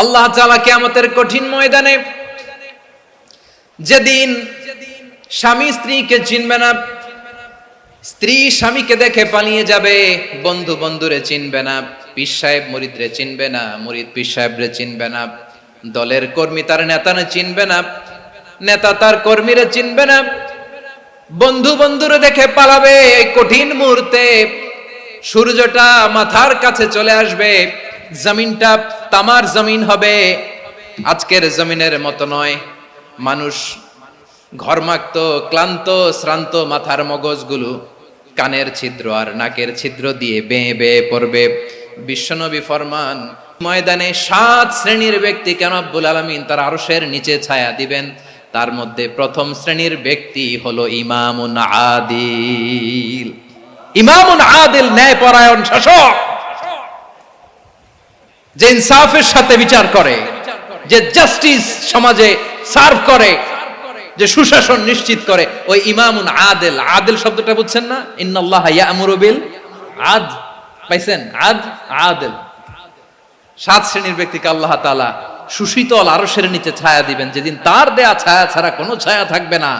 আল্লাহ তাআলা কিয়ামতের কঠিন ময়দানে, যেদিন স্বামী স্ত্রীকে চিনবে না, স্ত্রী স্বামীকে দেখে পালিয়ে যাবে, বন্ধু বন্ধুরে চিনবে না, পীর সাহেব মুরিদরে চিনবে না, মুরিদ পীর সাহেবরে চিনবে না, দলের কর্মী তার নেতারে চিনবে না, নেতা তার কর্মীরে চিনবে না, বন্ধু বন্ধুরে দেখে পালাবে। এই কঠিন মুহূর্তে সূর্যটা মাথার কাছে চলে আসবে, জমিনটা তামার জমিন হবে, আজকের জমিনের মতো নয়। মানুষ ঘর্মাক্ত, ক্লান্ত, শ্রান্ত মাথার মগজগুলো কানের ছিদ্র আর নাকের ছিদ্র দিয়ে বেয়ে বেয়ে পড়বে। বিশ্বনবী ফরমান, ময়দানে 7 শ্রেণীর ব্যক্তিকে রব্বুল আলামিন তার আরশের নিচে ছায়া দিবেন। তার মধ্যে প্রথম শ্রেণীর ব্যক্তি হলো ইমামুন আদিল। ইমামুন আদিল, ন্যায়পরায়ণ শাসক, যে ইনসাফের সাথে বিচার করে, যে জাস্টিস সমাজে সার্ভ করে, যে সুশাসন নিশ্চিত করে, ওই ইমামুন আদিল। আদিল শব্দটা বুঝছেন না? ইন্নাল্লাহা ইয়া'মুরু বিল আদল, পাইছেন? আদিল। 7 শ্রেণীর ব্যক্তিকে আল্লাহ তাআলা সুশীতল আরশের নিচে ছায়া দিবেন, যেদিন তার দেয়া ছায়া ছাড়া কোনো ছায়া থাকবে না।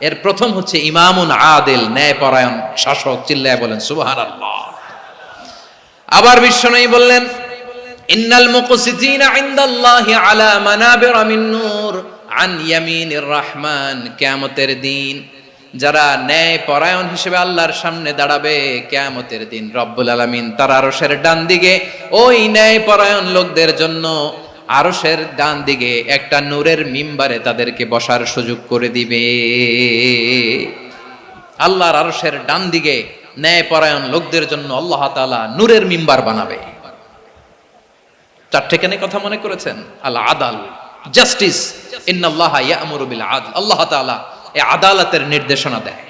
এর প্রথম হচ্ছে ইমামুন আদিল, ন্যায়পরায়ণ শাসক। চিল্লায় বলেন সুবহানাল্লাহ। আবার বিশ্বনবী বললেন, ইন্নাল মুকসিতিনা ইনদাল্লাহি আলা মানাবিরা মিন নূর আন ইয়ামিনির রহমান। কিয়ামতের দিন যারা ন্যায়পরায়ণ হিসেবে আল্লাহর সামনে দাঁড়াবে, কিয়ামতের দিন রব্বুল আলামিন তার আরশের ডান দিকে ওই ন্যায়পরায়ণ লোকদের জন্য আরশের ডান দিকে একটা নূরের মিম্বারে তাদেরকে বসার সুযোগ করে দিবে। আল্লাহর আরশের ডান দিকে ন্যায়পরায়ণ লোকদের জন্য আল্লাহ তাআলা নূরের মিম্বার বানাবে। 4টে কেন কথা মনে করেছেন? আল আদাল, জাস্টিস। ইন্নাল্লাহা ইয়া'মুরু বিল আদল। আল্লাহ তাআলা এই আদালতের নির্দেশনা দেয়,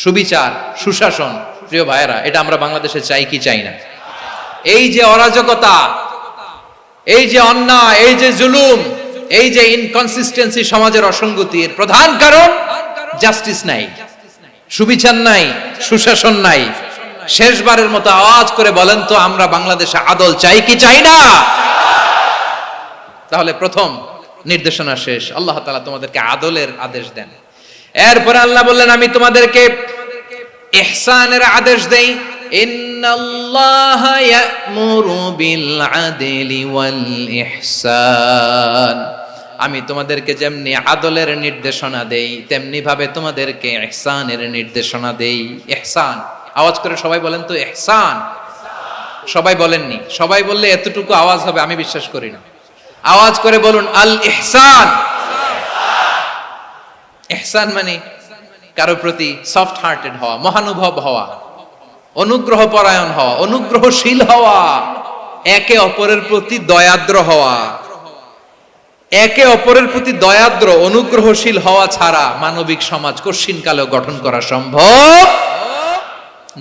সুবিচার, সুশাসন। প্রিয় ভাইয়েরা, এটা আমরা বাংলাদেশে চাই কি চাই না? এই যে অরাজকতা, এই যে অন্যায়, এই যে জুলুম, এই যে ইনকনসিস্টেন্সি, সমাজের অসঙ্গতির প্রধান কারণ জাস্টিস নাই, সুবিচার নাই, সুশাসন নাই। শেষবারের মতো আওয়াজ করে বলেন তো, আমরা বাংলাদেশে আদল চাই কি চাই না? তাহলে প্রথম নির্দেশনা শেষ। আল্লাহ তাআলা তোমাদেরকে আদলের আদেশ দেন। এরপরে আল্লাহ বললেন, আমি তোমাদেরকে ইহসানের আদেশ দেই। ইন্নাল্লাহা ইয়া'মুরু বিল আদলি ওয়াল ইহসান। আমি তোমাদেরকে যেমনি আদলের নির্দেশনা দেই, তেমনি ভাবে তোমাদেরকে ইহসানের নির্দেশনা দেই। ইহসান, আওয়াজ করে সবাই বলেন তো ইহসান। সবাই বলেননি, সবাই বললে এতটুকু আওয়াজ হবে আমি বিশ্বাস করি না। আওয়াজ করে বলুন আল ইহসান। ইহসান মানে কারো প্রতি সফট হার্টেড হওয়া, মহানুভব হওয়া, অনুগ্রহ পরায়ণ হওয়া, অনুগ্রহশীল হওয়া, একে অপরের প্রতি দয়াদ্র হওয়া। একে অপরের প্রতি দয়াদ্র, অনুগ্রহশীল হওয়া ছাড়া মানবিক সমাজ কশিনকালেও গঠন করা সম্ভব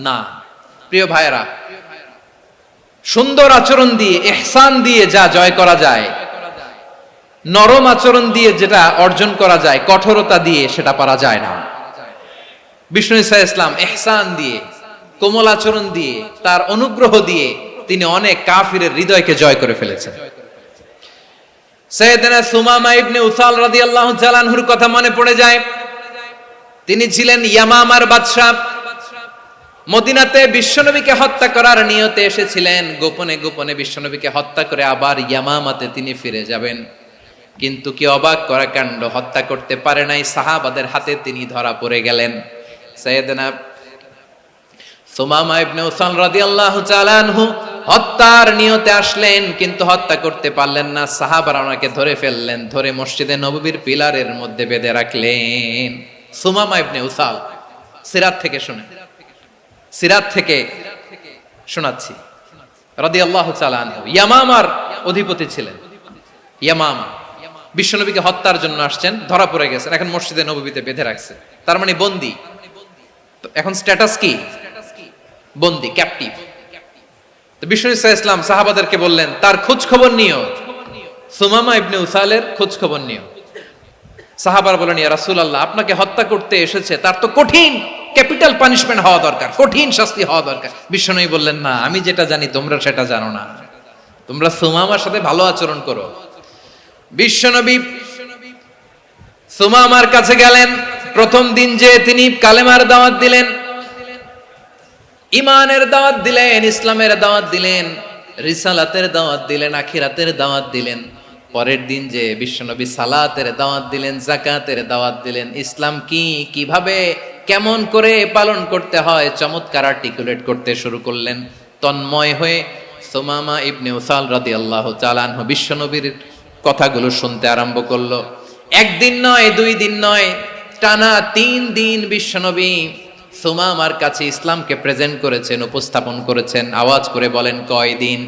না। প্রিয় ভাইয়েরা, সুন্দর আচরণ দিয়ে, ইহসান দিয়ে যা জয় করা যায়, নরম আচরণ দিয়ে যেটা অর্জন করা যায়, কঠোরতা দিয়ে সেটা পারা যায় না। বিষ্ণু ঈসা ইসলাম ইহসান দিয়ে, কোমল আচরণ দিয়ে, তার অনুগ্রহ দিয়ে তিনি অনেক কাফিরের হৃদয়কে জয় করে ফেলেছেন। সাইয়েদনা সুমামা ইবনে উসাল রাদিয়াল্লাহু তাআলা আনহুর কথা মনে পড়ে যায়। তিনি ছিলেন ইয়ামামার বাদশা। মদিনাতে বিশ্বনবীকে হত্যা করার নিয়তে এসেছিলেন। গোপনে গোপনে বিশ্বনবীকে হত্যা করে আবার ইয়ামামাতে তিনি ফিরে যাবেন। কিন্তু কি অবাক করা কাণ্ড, হত্যা করতে পারে নাই, সাহাবাদের হাতে তিনি ধরা পড়ে গেলেন। সাইয়েদনা সুমামা ইবনে উসাল রাদিয়াল্লাহু তাআলা আনহু হত্যার নিয়তে আসলেন, কিন্তু হত্যা করতে পারলেন না। সাহাবারা ওনাকে ধরে ফেললেন, ধরে মসজিদে নববীর পিলারের মধ্যে বেঁধে রাখলেন। সুমামা ইবনে উসাল, সিরাত থেকে শুনে, সিরাত থেকে শোনাচ্ছি, রাদিয়াল্লাহু তাআলা আনহু ইয়ামামার অধিপতি ছিলেন। ইয়ামামা বিশ্বনবীকে হত্যার জন্য আসছেন, ধরা পড়ে গেছেন, এখন মসজিদে নববীতে বেঁধে রাখছে, তার মানে বন্দী। এখন স্ট্যাটাস কি? বন্দী, ক্যাপটিভ। তো বিষ্ণু ঈসা ইসলাম সাহাবাদেরকে বললেন, তার খোঁজ খবর নিও, সুমামা ইবনে উসালের খোঁজ খবর নিও। সাহাবারা বলেন, ইয়া রাসূলুল্লাহ, আপনাকে হত্যা করতে এসেছে, তার তো কঠিন ক্যাপিটাল পানিশমেন্ট হওয়া দরকার, কঠিন শাস্তি হওয়া দরকার। বিশ্বনবী বললেন, না, আমি যেটা জানি তোমরা সেটা জানো না। তোমরা সুমামার সাথে ভালো আচরণ করো, বিশ্বনবী সুমামার কাছে গেলেন। প্রথম দিন যে তিনি কালেমার দাওয়াত দিলেন, ইমানের দাওয়াত দিলেন, ইসলামের দাওয়াত দিলেন, রিসালাতের দাওয়াত দিলেন, আখিরাতের দাওয়াত দিলেন। পরের দিন যে বিশ্বনবী সালাতের দাওয়াত দিলেন, যাকাতের দাওয়াত দিলেন, ইসলাম কি, কিভাবে, কেমন করে পালন করতে হয় চমৎকার আর্টিকুলেট করতে শুরু করলেন। তন্ময় হয়ে সুমামা ইবনে উসাল রাদিয়াল্লাহু তাআলা আনহু বিশ্বনবীর কথাগুলো শুনতে আরম্ভ করলো। একদিন নয়, 2 দিন নয়, টানা 3 দিন বিশ্বনবী সুমামার কাছে ইসলামকে প্রেজেন্ট করেছেন, উপস্থাপন করেছেন। আওয়াজ করে বলেন, কয় দিন?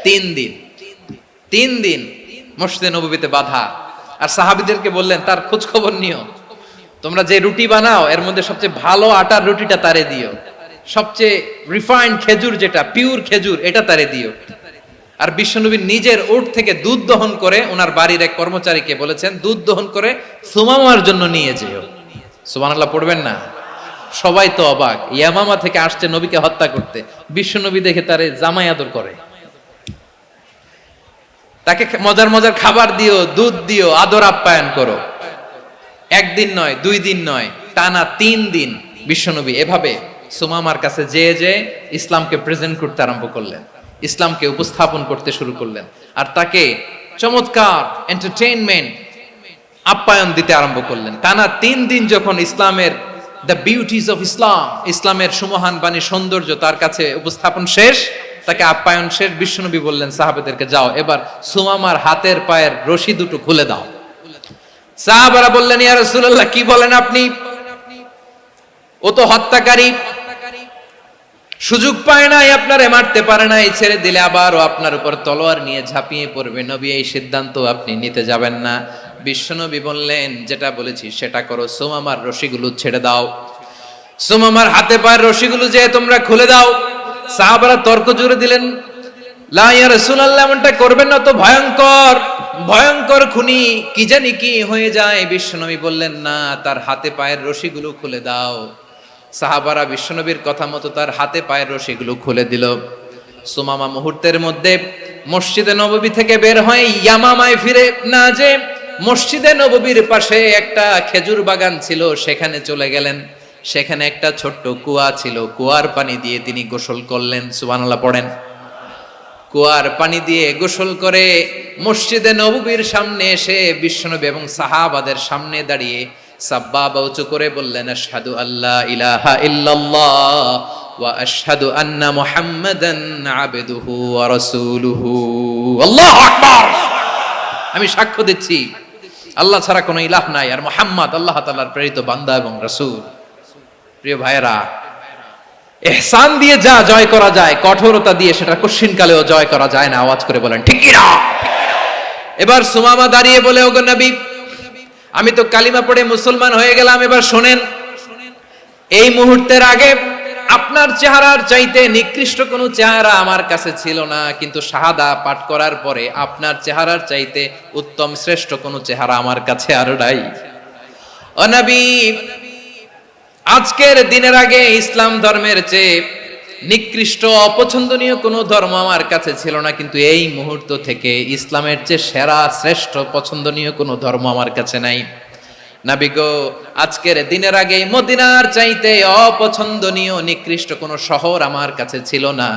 3 দিন। 3 দিন মসজিদে নববীতে বাধা। আর সাহাবীদেরকে বললেন, তার খোঁজ খবর নিও, তোমরা যে রুটি বানাও এর মধ্যে সবচেয়ে ভালো আটার রুটিটা তারে দিও, সবচেয়ে রিফাইন্ড খেজুর, যেটা পিওর খেজুর, এটা তারে দিও। আর বিশ্বনবী নিজের উট থেকে দুধ দহন করে ওনার বাড়ির এক কর্মচারীকে বলেছেন, দুধ দহন করে সুমামার জন্য নিয়ে যেও। সুবহানাল্লাহ পড়বেন না? সবাই তো অবাক, ইয়ামামা থেকে আসছে নবীকে হত্যা করতে, বিশ্বনবী দেখে তারে জামাই আদর করে, তাকে মজার মজার খাবার দিও, দুধ দিও, আদর আপ্যায়ন করো। একদিন নয়, 2 দিন নয়, টানা 3 দিন বিশ্বনবী এভাবে সুমামার কাছে যে ইসলামকে প্রেজেন্ট করতে আরম্ভ করলেন, ইসলামকে উপস্থাপন করতে শুরু করলেন। আর তাকে চমৎকার এন্টারটেইনমেন্ট, আপ্যায়ন দিতে আরম্ভ করলেন। টানা 3 দিন যখন ইসলামের দ্য বিউটিজ অফ ইসলাম, ইসলামের সুমহান বাণী, সৌন্দর্য তার কাছে উপস্থাপন শেষ, তাকে আপ্যায়ন শেষ, বিশ্বনবী বললেন সাহাবাদেরকে, যাও এবার সুমামার হাতের পায়ের রশি দুটো খুলে দাও। সাহাবারা বললেন, ইয়া রাসূলুল্লাহ, কি বলেন আপনি? ও তো হত্যাকারী, সুযোগ পায় নাই, আপনারে মারতে পারে নাই, ছেড়ে দিলে আবার ও আপনার উপর তলোয়ার নিয়ে ঝাঁপিয়ে পড়বে। নবী, এই সিদ্ধান্ত আপনি নিতে যাবেন না। বিশ্বনবী বললেন, যেটা বলেছি সেটা করো, সুমামার রশিগুলো ছেড়ে দাও, সুমামার হাতে পায়ের রশিগুলো যে তোমরা খুলে দাও। সাহাবারা তর্ক জুড়ে দিলেন, লা ইয়া রাসূলুল্লাহ, এমনটা করবেন না, তো ভয়ঙ্কর ভয়ঙ্কর খুনি, কি জানি কি হয়ে যায়। বিশ্বনবী বললেন, না, তার হাতে পায়ের রশিগুলো খুলে দাও। সাহাবারা বিশ্বনবীর কথা মতো তার হাতে পায়ের রশিগুলো খুলে দিল। সুমামা মুহূর্তের মধ্যে মসজিদে নববী থেকে বের হয়ে ইয়ামামায় ফিরে না যে মসজিদে নববীর পাশে একটা খেজুর বাগান ছিল, সেখানে চলে গেলেন। সেখানে একটা ছোট্ট কুয়া ছিল, কুয়ার পানি দিয়ে তিনি গোসল করলেন। সুবহানাল্লাহ পড়েন। কুয়ার পানি দিয়ে গোসল করে মসজিদে নববীর সামনে এসে বিশ্বনবী এবং সাহাবাদের সামনে দাঁড়িয়ে সাব্বাবা উঁচু করে বললেন, আশহাদু আল্লা ইলাহা ইল্লাল্লাহ ওয়া আশহাদু আন্না মুহাম্মাদান আবদুহু ওয়া রাসূলুহু। আল্লাহু আকবার। আমি সাক্ষ্য দিচ্ছি আল্লাহ ছাড়া কোনো ইলাহ নাই, আর মুহাম্মদ আল্লাহ তাআলার প্রেরিত বান্দা এবং রাসূল। প্রিয় ভাইরা, ইহসান দিয়ে যা জয় করা যায়, কঠোরতা দিয়ে সেটা কঠিনকালেও জয় করা যায় না। আওয়াজ করে বলেন, ঠিক কি না? এবার সুমামা দাঁড়িয়ে বলে, ওগো নবী, আমি তো কালিমা পড়ে মুসলমান হয়ে গেলাম, এবার শোনেন, এই মুহূর্তের আগে আপনার চেহারার চাইতে নিকৃষ্ট কোনো চেহারা আমার কাছে ছিল না, কিন্তু শাহাদা পাঠ করার পরে আপনার চেহারার চাইতে উত্তম শ্রেষ্ঠ কোনো চেহারা আমার কাছে আর নাই। ও নবী, আজকের দিনের আগে ইসলাম ধর্মের চেয়ে নিকৃষ্ট অপছন্দনীয় কোনো ধর্ম আমার কাছে ছিল না, কিন্তু এই মুহূর্ত থেকে ইসলামের চেয়ে সেরা শ্রেষ্ঠ পছন্দনীয় কোনো ধর্ম আমার কাছে নাই। নবী গো, আজকের দিনের আগে মদিনার চাইতে অপছন্দনীয় নিকৃষ্ট কোনো শহর আমার কাছে ছিল না,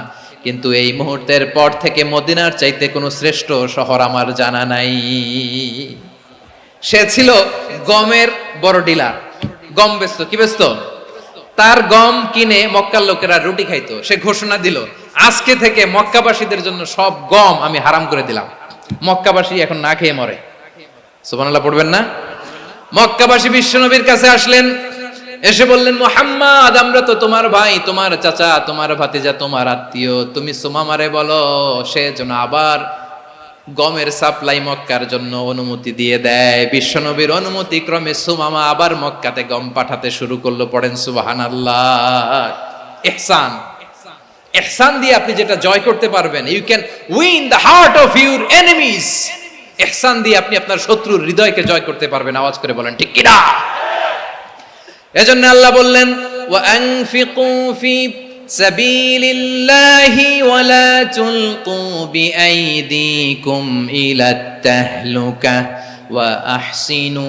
কিন্তু এই মুহূর্তের পর থেকে মদিনার চাইতে কোনো শ্রেষ্ঠ শহর আমার জানা নাই। সে ছিল গমের বড় ডিলার, গম বেচতো। কি বেচতো? তার গম কিনে মক্কার লোকেরা রুটি খাইতো। সে ঘোষণা দিল, আজকে থেকে মক্কাবাসীদের জন্য সব গম আমি হারাম করে দিলাম, মক্কাবাসী এখন না খেয়ে মরে। সুবহানাল্লাহ পড়বেন না? মক্কাবাসী বিশ্বনবীর কাছে আসলেন, এসে বললেন, মুহাম্মদ, আমরা তো তোমার ভাই, তোমার চাচা, তোমার ভাতিজা, তোমার আত্মীয়, তুমি সুমামারে বলো সে যেন আবার গমের সাপ্লাই মক্কার জন্য অনুমতি দিয়ে দেয়। বিশ্বনবীর অনুমতি ক্রমে সুমামা আবার মক্কাতে গম পাঠাতে শুরু করলো। পড়েন সুবহানাল্লাহ। ইহসান, ইহসান দিয়ে আপনি যেটা জয় করতে পারবেন, you can win the heart of your enemies. ইহসান দিয়ে আপনি আপনার শত্রুর হৃদয়কে জয় করতে পারবেন। আওয়াজ করে বলেন, ঠিক কি না? এজন্য আল্লাহ বললেন, ওয়া আনফিকু ফি সাবিলিল্লাহি ওয়ালা তুলকু বিআইদিকুম ইলাত তাহলুকা ওয়া আহসিনু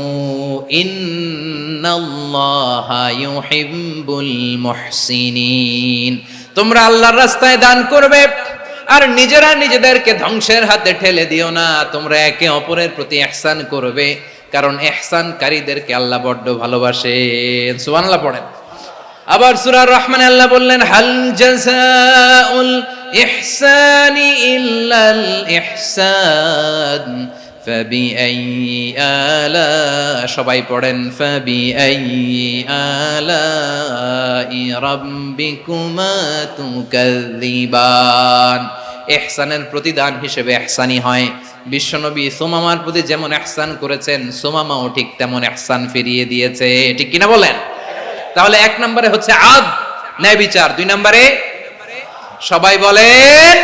ইন্নাল্লাহা ইউহিব্বুল মুহসিনিন। তোমরা আল্লাহর রাস্তায় দান করবে আর নিজেরা নিজেদেরকে ধ্বংসের হাতে ঠেলে দিও না। তোমরা একে অপরের প্রতি ইহসান করবে, কারণ ইহসানকারীদেরকে আল্লাহ বড্ড ভালোবাসেন। সুবহানাল্লাহ পড়েন। আবার সূরা রহমানে আল্লাহ বললেন, হাল জাযাউল ইহসানি ইল্লাল ইহসান ফাবিআইয়ি আলা, সবাই পড়েন, ফাবিআইয়ি আলাই রাব্বিকুমা তুকাযযিবান। ইহসানের প্রতিদান হিসেবে ইহসানি হয়। বিশ্বনবী সুমামার প্রতি যেমন ইহসান করেছেন, সুমামাও ঠিক তেমন ইহসান ফিরিয়ে দিয়েছে। ঠিক কিনা বলেন? তাহলে এক নম্বরে হচ্ছে আদ, ন্যায় বিচার। দুই নম্বরে সবাই বলেন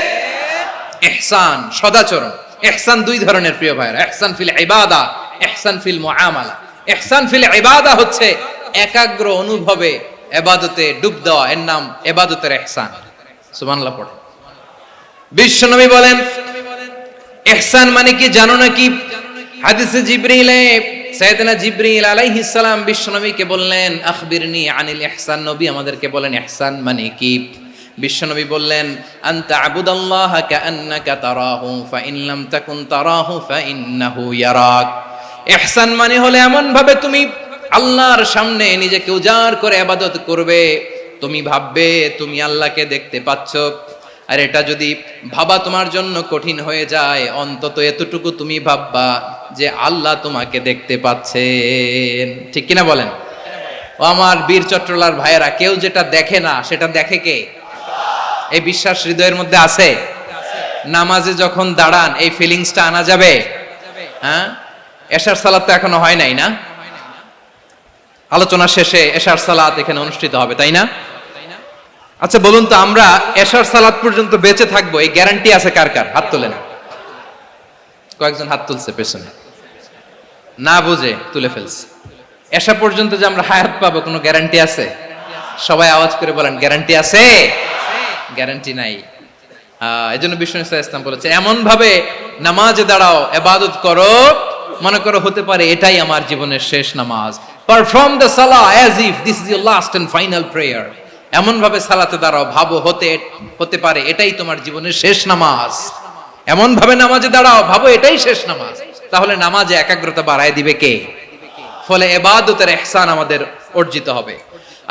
ইহসান, সদাচরণ। ইহসান দুই ধরনের প্রিয় ভাইরা, ইহসান ফিল ইবাদা, ইহসান ফিল মুআমালা। ইহসান ফিল ইবাদা হচ্ছে একাগ্র অনুভবে ইবাদতে ডুব দেওয়া, এর নাম ইবাদতের ইহসান। সুবহানাল্লাহ পড়ে। বিশ্বনবী বলেন ইহসান মানে কি জানো নাকি? হাদিসে জিবরিলে সাইয়েদনা জিবরিল আলাইহিস সালাম বিশ্বনবীকে বললেন, আখবিরনি আনিল ইহসান। নবী আমাদেরকে বলেন ইহসান মানে কি? বিশ্বনবী বললেন, আনতা আবুদাল্লাহা কাআন্নাকা তারাহু ফাইন লাম তাকুন তারাহু ফাইন্নাহু ইয়ারাক। ইহসান মানে হলো এমন ভাবে তুমি আল্লাহর সামনে নিজেকে উজাড় করে ইবাদত করবে, তুমি ভাববে তুমি আল্লাহকে দেখতে পাচ্ছ। আর এটা যদি ভাবা তোমার জন্য কঠিন হয়ে যায়, অন্তত এতটুকু তুমি ভাববা যে আল্লাহ তোমাকে দেখতে পাচ্ছেন। ঠিক কিনা বলেন? ও আমার বীর চট্টলার ভাইয়েরা, কেউ যেটা দেখে না সেটা দেখে কে? এই বিশ্বাস হৃদয়ের মধ্যে আছে? নামাজে যখন দাঁড়ান এই ফিলিংসটা আনা যাবে? হ্যাঁ, এশার সালাত তো এখনো হয় নাই না? আলোচনা শেষে এশার সালাত এখানে অনুষ্ঠিত হবে, তাই না? আচ্ছা বলুন তো, আমরা এশার সালাত পর্যন্ত বেঁচে থাকবো এই গ্যারান্টি আছে কার কার? হাত তোলেন। কয়েকজন হাত তুলছে পেছনে, না বুঝে তুলে ফেলছে। এশা পর্যন্ত যে আমরা হায়াত পাবো কোনো গ্যারান্টি আছে? সবাই আওয়াজ করে বলেন, গ্যারান্টি আছে? গ্যারান্টি নাই। এজন্য বিষ্ণু ইসলাম বলেছে, এমন ভাবে নামাজে দাঁড়াও, ইবাদত করো, মনে করো হতে পারে এটাই আমার জীবনের শেষ নামাজ। পারফর্ম দ্য সালাহ as if this is your last and final prayer. এমন ভাবে সালাতে দাঁড়াও, ভাবো হতে পারে এটাই তোমার জীবনের শেষ নামাজ। এমন ভাবে নামাজে দাঁড়াও, ভাবো এটাই শেষ নামাজ। তাহলে নামাজে একাগ্রতা বাড়ায় দিবে কে? ফলে ইবাদতের ইহসান আমাদের অর্জিত হবে।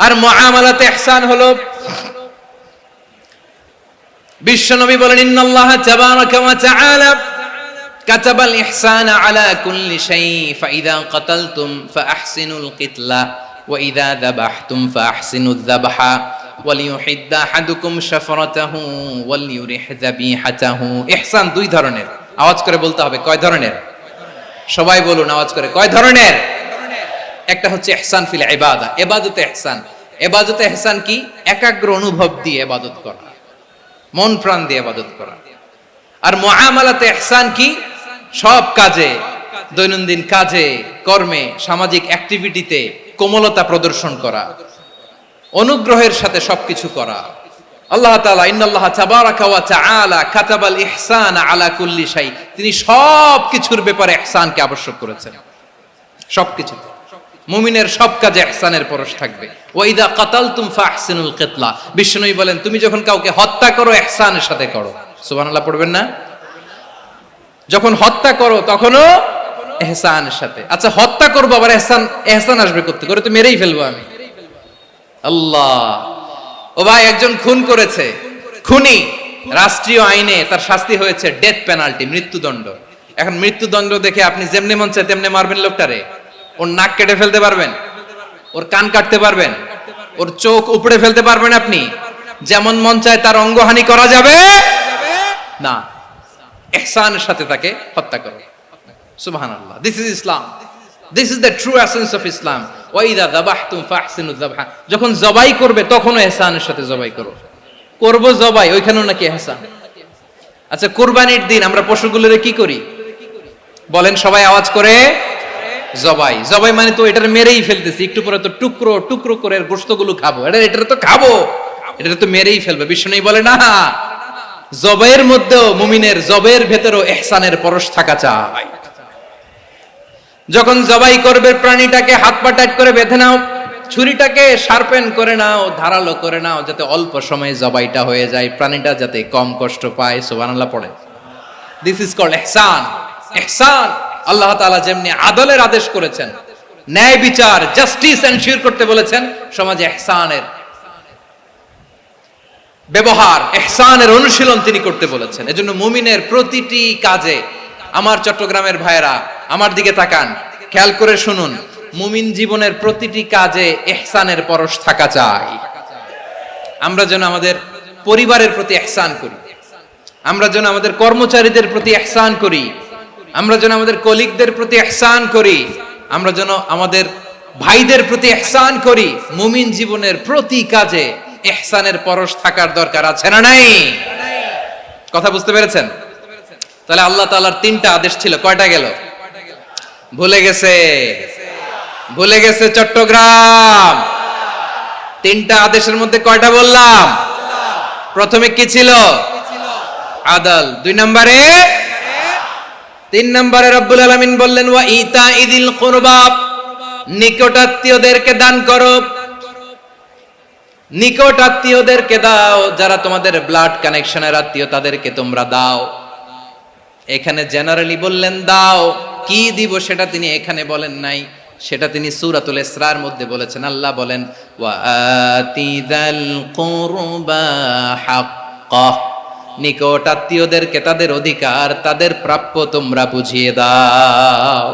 আর মুআমালাতে ইহসান হলো, বিশ্বনবী বলেন, ইন্নাল্লাহা তাবারাকা ওয়া তাআলা কাতাবাল ইহসানা আলা কুল্লি শাই ফাইদা কাতালতুম ফাআহসিনুল কিতলা ওয়া ইযা যাবাহতুম ফাআহসিনুয যাবহা ওয়ালিয়ুহিদ্দা আহাদুকুম শাফরাতাহু ওয়ালিয়ুরিহ যাবিহাতাহু। ইহসান দুই ধরনের। আওয়াজ করে বলতে হবে, কয় ধরনের? সবাই বলুন আওয়াজ করে, কয় ধরনের? একটা হচ্ছে ইহসান ফিল ইবাদা, ইবাদতে ইহসান। ইবাদতে ইহসান কি? একাগ্র অনুভব দিয়ে ইবাদত করা, মন প্রাণ দিয়ে ইবাদত করা। আর মুআমালাতে ইহসান কি? সব কাজে, দৈনন্দিন কাজে, কর্মে, সামাজিক অ্যাক্টিভিটিতে কোমলতা প্রদর্শন করা, অনুগ্রহের সাথে সবকিছু করা। আল্লাহ তাআলা ইন্নাল্লাহা তাবারাকা ওয়া তাআলা কাতাবাল ইহসানা আলা কুল্লি শাই, তিনি সব কিছুর ব্যাপারে ইহসানকে আবশ্যক করেছেন। সবকিছু মুমিনের সব কাজে ইহসানের পরশ থাকবে। ওয়া ইযা কাতালতুম ফাহসিনুল কিতলা, বিষ্ণুই বলেন তুমি যখন কাউকে হত্যা করো ইহসানের সাথে করো। সুবহানাল্লাহ পড়বেন না? যখন হত্যা করো তখনও ইহসানের সাথে। আচ্ছা হত্যা করবো আবার ইহসান আসবে করতে করে, তো মেরেই ফেলবো আমি। আল্লাহ, ও ভাই একজন খুন করেছে, খুনি, রাষ্ট্রীয় আইনে তার শাস্তি হয়েছে ডেথ পেনাল্টি, মৃত্যুদণ্ড। এখন মৃত্যুদণ্ড দেখে আপনি যেমনে মন চায় তেমনে মারবেন লোকটারে? ওর নাক কেটে ফেলতে পারবেন? ওর কান কাটতে পারবেন? ওর চোখ উপড়ে ফেলতে পারবেন আপনি? যেমন মন চায় তার অঙ্গহানি করা যাবে না। ইহসানের সাথে তাকে হত্যা করো। সুবহানাল্লাহ, this is Islam, this is the true essence of Islam. ওয়া ইযা যাবাহতুম ফাহসিনুয যাবহা, যখন জবাই করবে তখনও ইহসানের সাথে জবাই করো। করব জবাই, ওইখানেও নাকি ইহসান। আচ্ছা কুরবানির দিন আমরা পশুগুলোরে কি করি বলেন সবাই আওয়াজ করে? জবাই। জবাই মানে তো এটার মেরেই ফেলতেছি, একটু পরে তো টুকরো টুকরো করে গোশতগুলো খাবো, এটার তো খাবো। এটা তো মেরেই ফেলবে। বিষ্ণু বলে না, জবের মধ্যেও মুমিনের জবের ভেতরেও ইহসানের পরশ থাকা চাই। যখন জবাই করবে প্রাণীটাকে হাত পা টাইট করে বেঁধে নাও, ছুরিটাকে শার্পেন করে নাও, ধারালো করে নাও, যাতে অল্প সময়ে জবাইটা হয়ে যায়, প্রাণীটা যাতে কম কষ্ট পায়। সুবহানাল্লাহ পড়ে। দিস ইজ কল্ড ইহসান। ইহসান আল্লাহ তাআলা যেমনি আদলের আদেশ করেছেন, ন্যায় বিচার জাস্টিস এনশিওর করতে বলেছেন, সমাজে ইহসানের ব্যবহার, ইহসানের অনুশীলন তিনি করতে বলেছেন। এজন্য মুমিনের প্রতিটি কাজে, আমার চট্টগ্রামের ভাইরা আমার দিকে তাকান, খেয়াল করে শুনুন, মুমিন জীবনের প্রতিটি কাজে ইহসানের পরশ থাকা চাই। আমরা যেন আমাদের পরিবারের প্রতি ইহসান করি, আমরা যেন আমাদের কর্মচারীদের প্রতি ইহসান করি, আমরা যেন আমাদের কলিগদের প্রতি ইহসান করি, আমরা যেন আমাদের ভাইদের প্রতি ইহসান করি। মুমিন জীবনের প্রতি কাজে ইহসানের পরশ থাকার দরকার আছে না নাই? কথা বুঝতে পেরেছেন? তাহলে আল্লাহ তাআলার তিনটা আদেশ ছিল, কয়টা গেল? ভুলে গেছে, ভুলে গেছে চট্টগ্রাম। তিনটা আদেশের মধ্যে কয়টা বললাম? প্রথমে কি ছিল? আদল। 2 নম্বরে, 3 নম্বরে রব্বুল আলামিন বললেন ওয়া ইতাইদিল কুরবা, নিকটাত্মীয়দেরকে দান করো। নিকট আত্মীয়দেরকে দাও, যারা তোমাদের ব্লাড কানেকশনের আত্মীয় তাদেরকে তোমরা দাও। এখানে জেনারেলি বললেন দাও, কি দিব সেটা তিনি এখানে বলেন নাই, সেটা তিনি সূরাতুল ইসরার মধ্যে বলেছেন। আল্লাহ বলেন ওয়া আতিদাল কুরবা হাক্কাহ, নিকট আত্মীয়দেরকে তাদের অধিকার, তাদের প্রাপ্য তোমরা বুঝিয়ে দাও।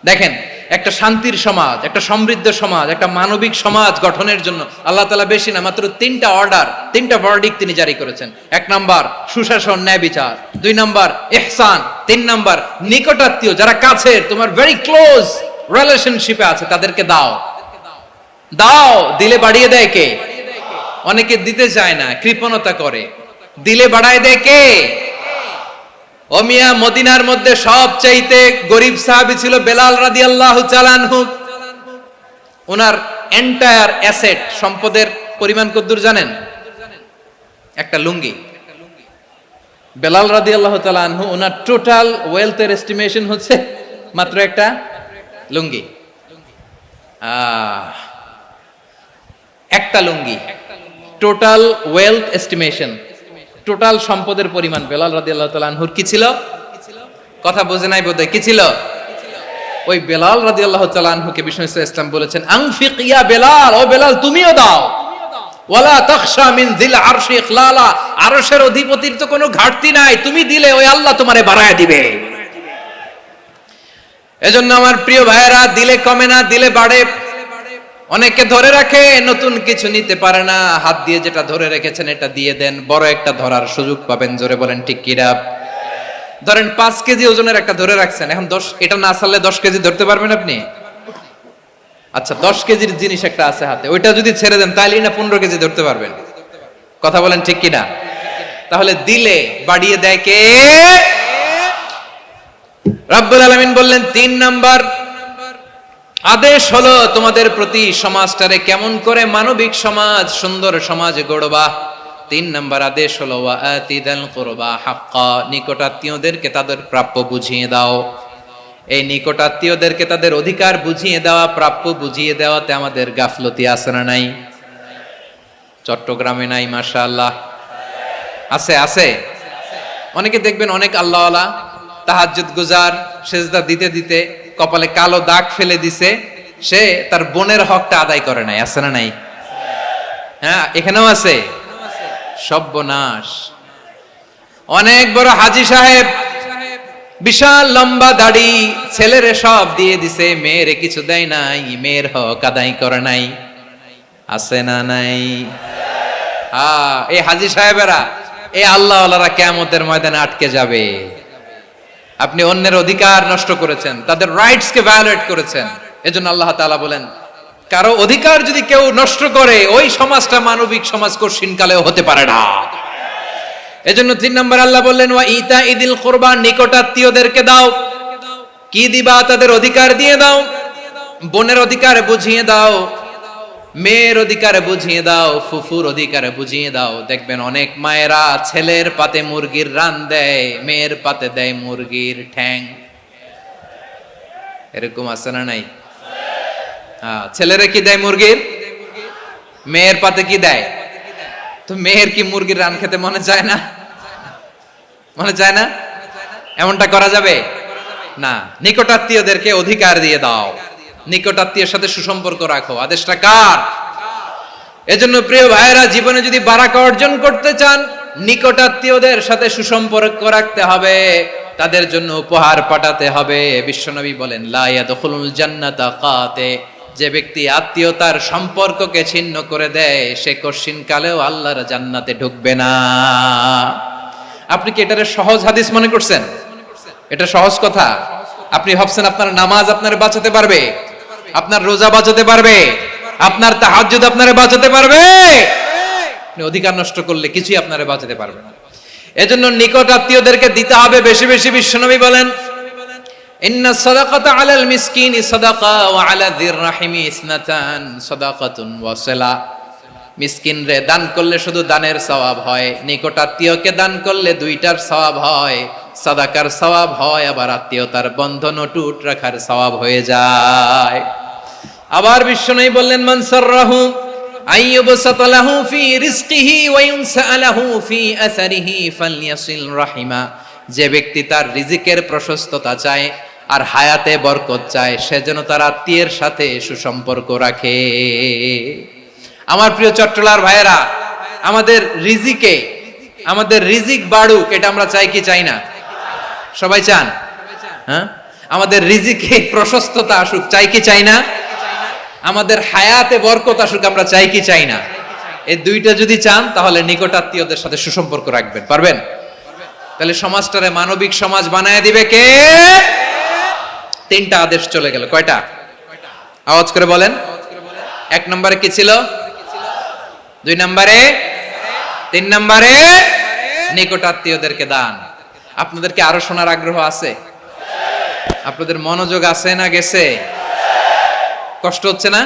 দেখেন, একটা শান্তির সমাজ, একটা সমৃদ্ধ সমাজ, একটা মানবিক সমাজ গঠনের জন্য আল্লাহ তাআলা বেশি না, মাত্র 3টা অর্ডার, 3টা ভার্ডিক্ট তিনি জারি করেছেন। 1 নাম্বার সুশাসন, ন্যায় বিচার। 2 নাম্বার ইহসান। 3 নাম্বার নিকটাত্মীয়, যারা কাছের, তোমার ভেরি ক্লোজ রিলেশনশিপে আছে, তাদেরকে দাও। দাও, দিলে বাড়িয়ে দেয় কে? অনেকে দিতে চায় না, কৃপণতা করে। দিলে বাড়ায় দেয় কে? ও মিয়া, মদিনার মধ্যে সবচাইতে গরিব সাহাবী ছিল বেলাল রাদিয়াল্লাহু তাআলা আনহু। ওনার এন্টায়ার অ্যাসেট, সম্পদের পরিমাণ কতদূর জানেন? একটা লুঙ্গি। বেলাল রাদিয়াল্লাহু তাআলা আনহু, ওনার টোটাল ওয়েলথের এস্টিমেশন হচ্ছে মাত্র একটা লুঙ্গি। একটা লুঙ্গি, টোটাল ওয়েলথ এস্টিমেশন, টোটাল সম্পদের পরিমাণ বেলাল রাদিয়াল্লাহু তাআলা আনহুর কি ছিল? কথা বোঝে নাই বোধহয়। কি ছিল? ওই বেলাল রাদিয়াল্লাহু তাআলা আনহুকে বিষ্ণু ইসলাম বলেছেন আনফিক ইয়া বেলাল, ও বেলাল তুমিও দাও। ওয়ালা তাখশা মিন যিল আরশি ইখলালা, আরশের অধিপতির তো কোনো ঘাটতি নাই, তুমি দিলে ওই আল্লাহ তোমারে বাড়ায় দিবে। এজন্য আমার প্রিয় ভাইয়েরা, দিলে কমে না, দিলে বাড়ে। অনেকে ধরে রাখে, নতুন কিছু নিতে পারে না, হাত দিয়ে যেটা ধরে রেখেছেন এটা দিয়ে দেন, বড় একটা ধরার সুযোগ পাবেন। জোরে বলেন ঠিক কিনা? ধরেন 5 কেজি ওজনের একটা ধরে রাখছেন, এখন 10, এটা না ছাড়লে 10 কেজি ধরতে পারবেন আপনি? আচ্ছা, 10 কেজির জিনিস একটা আছে হাতে, ওইটা যদি ছেড়ে দেন তাহলেই না 15 কেজি ধরতে পারবেন। কথা বলেন ঠিক কিনা? তাহলে দিলে বাড়িয়ে দেয় কে? রব্বুল আলামিন বললেন 3 নাম্বার আদেশ হলো তোমাদের প্রতি সমাজটারে কেমন করে মানবিক সমাজ, সুন্দর সমাজ গড়বা। 3 নাম্বার আদেশ হলো ওয়া আতিদাল কুরবা হাক্কা, নিকটাত্মীয়দেরকে তাদের প্রাপ্য বুঝিয়ে দাও। এই নিকটাত্মীয়দেরকে তাদের অধিকার বুঝিয়ে দেওয়া, প্রাপ্য বুঝিয়ে দেওয়াতে আমাদের গাফলতি আছে না নাই? চট্টগ্রামে নাই? মাশাআল্লাহ আছে, আছে। অনেকে দেখবেন অনেক আল্লাহওয়ালা তাহাজ্জুদ গুজার, সেজদা দিতে দিতে কপালে কালো দাগ ফেলে দিছে, সে তার বোনের হকটা আদায় করে নাই। আছে না নাই? হ্যাঁ, এখানেও আছে। সর্বনাশ। অনেক বড় হাজী সাহেব, বিশাল লম্বা দাড়ি, ছেলেরে সব দিয়ে দিছে, মেয়েরে কিছু দেয় নাই, মেয়ের হক আদায় করে নাই। আছে না নাই? এই হাজী সাহেবেরা, এই আল্লাহওয়ালারা কিয়ামতের ময়দানে আটকে যাবে। আপনি অন্যের অধিকার নষ্ট করেছেন, তাদের রাইটস কে ভায়োলেট করেছেন। এজন্য আল্লাহ তাআলা বলেন, কারো অধিকার যদি কেউ নষ্ট করে, ওই সমাজটা মানবিক সমাজ কঠিন কালেও হতে পারে না। এজন্য 3 নম্বর আল্লাহ বললেন ওয়া ইতাইদিল কুরবা, নিকটাত্মীয়দেরকে দাও। কি দিবা? তাদের অধিকার দিয়ে দাও, বোনের অধিকার বুঝিয়ে দাও, মেয়ের অধিকার বুঝিয়ে দাও, ফুফুর অধিকার বুঝিয়ে দাও। দেখবেন অনেক মায়েরা ছেলের পাতে মুরগির রান দেয়, মেয়ের পাতে দেয় মুরগির ঠ্যাং। এরকম আছে না নাই? ছেলেরা কি দেয় মুরগির, মেয়ের পাতে কি দেয়? তো মেয়ের কি মুরগির রান খেতে মনে চায় না? মনে চায় না? এমনটা করা যাবে না। নিকটাত্মীয়দেরকে অধিকার দিয়ে দাও, নিকটাত্মীয়ের সাথে সুসম্পর্ক রাখো। আদেশটা কার? এজন্য প্রিয় ভাইয়েরা, জীবনে যদি বারাকা অর্জন করতে চান, নিকটাত্মীয়দের সাথে সুসম্পর্ক রাখতে হবে, তাদের জন্য উপহার পাঠাতে হবে। বিশ্বনবী বলেন, লা ইয়াদখুলুল জান্নাতা কাতে, যে ব্যক্তি আত্মীয়তার সম্পর্ককে ছিন্ন করে দেয়, সে কশিন কালেও আল্লাহর জান্নাতে ঢুকবে না। আপনি কি এটারে সহজ হাদিস মনে করছেন? এটা সহজ কথা? আপনি ভাবছেন আপনার নামাজ আপনার বাঁচাতে পারবে, আপনার রোজা বাঁচাতে পারবে, আপনার তাহাজ্জুদ আপনারে বাঁচাতে পারবে? আপনি অধিকার নষ্ট করলে কিছুই আপনারে বাঁচাতে পারবে না। এজন্য নিকট আত্মীয়দেরকে দিতে হবে বেশি বেশি। বিশ্বনবী বলেন, ইন্না সাদাকাতা আলাল মিসকিনি সাদাকা ওয়া আলা যির রাহিমি ইসনাতান সাদাকাতুন ওয়া সিলা। মিসকিন রে দান করলে শুধু দানের সওয়াব হয়, নিকট আত্মীয়কে দান করলে দুইটার সওয়াব হয়, সাদাকার সওয়াব হয়, আবার আত্মীয়তার বন্ধন অটুট রাখার সওয়াব হয়ে যায়। আবার বিশ্বনবী বললেন, মান সাররাহু আইয়ুবসাতা লাহু ফি রিজকিহি ওয়া ইউনসা লাহু ফি আসারিহি ফালইয়াসিল রাহিমা। যে ব্যক্তি তার রিজিকের প্রশস্ততা চায় আর হায়াতে বরকত চায়, সে যেন তার আত্মীয়ের সাথে সুসম্পর্ক রাখে। আমার প্রিয় চট্টলার ভাইয়েরা, আমাদের রিজিক বাড়ুক, এটা আমরা চাই কি চাই না? সবাই চান? হ্যাঁ, আমাদের রিজিকে প্রশস্ততা আসুক, চাই কি চাই না? আমাদের হায়াতে বরকত আসুক, আমরা চাই কি চাই না? এই দুইটা যদি চান, তাহলে নিকটাত্মীয়দের সাথে সুসম্পর্ক রাখবেন, পারবেন? তাহলে সমাজটারে মানবিক সমাজ বানায় দিবে কে? তিনটা আদেশ চলে গেল। কয়টা? আওয়াজ করে বলেন। এক নম্বরে কি ছিল? দুই নম্বরে, তিন নম্বরে নিকটাত্মীয়দেরকে দান। আপনাদেরকে আরো শোনার আগ্রহ আছে? আপনাদের মনোযোগ আছে না গেছে? কষ্ট হচ্ছে না?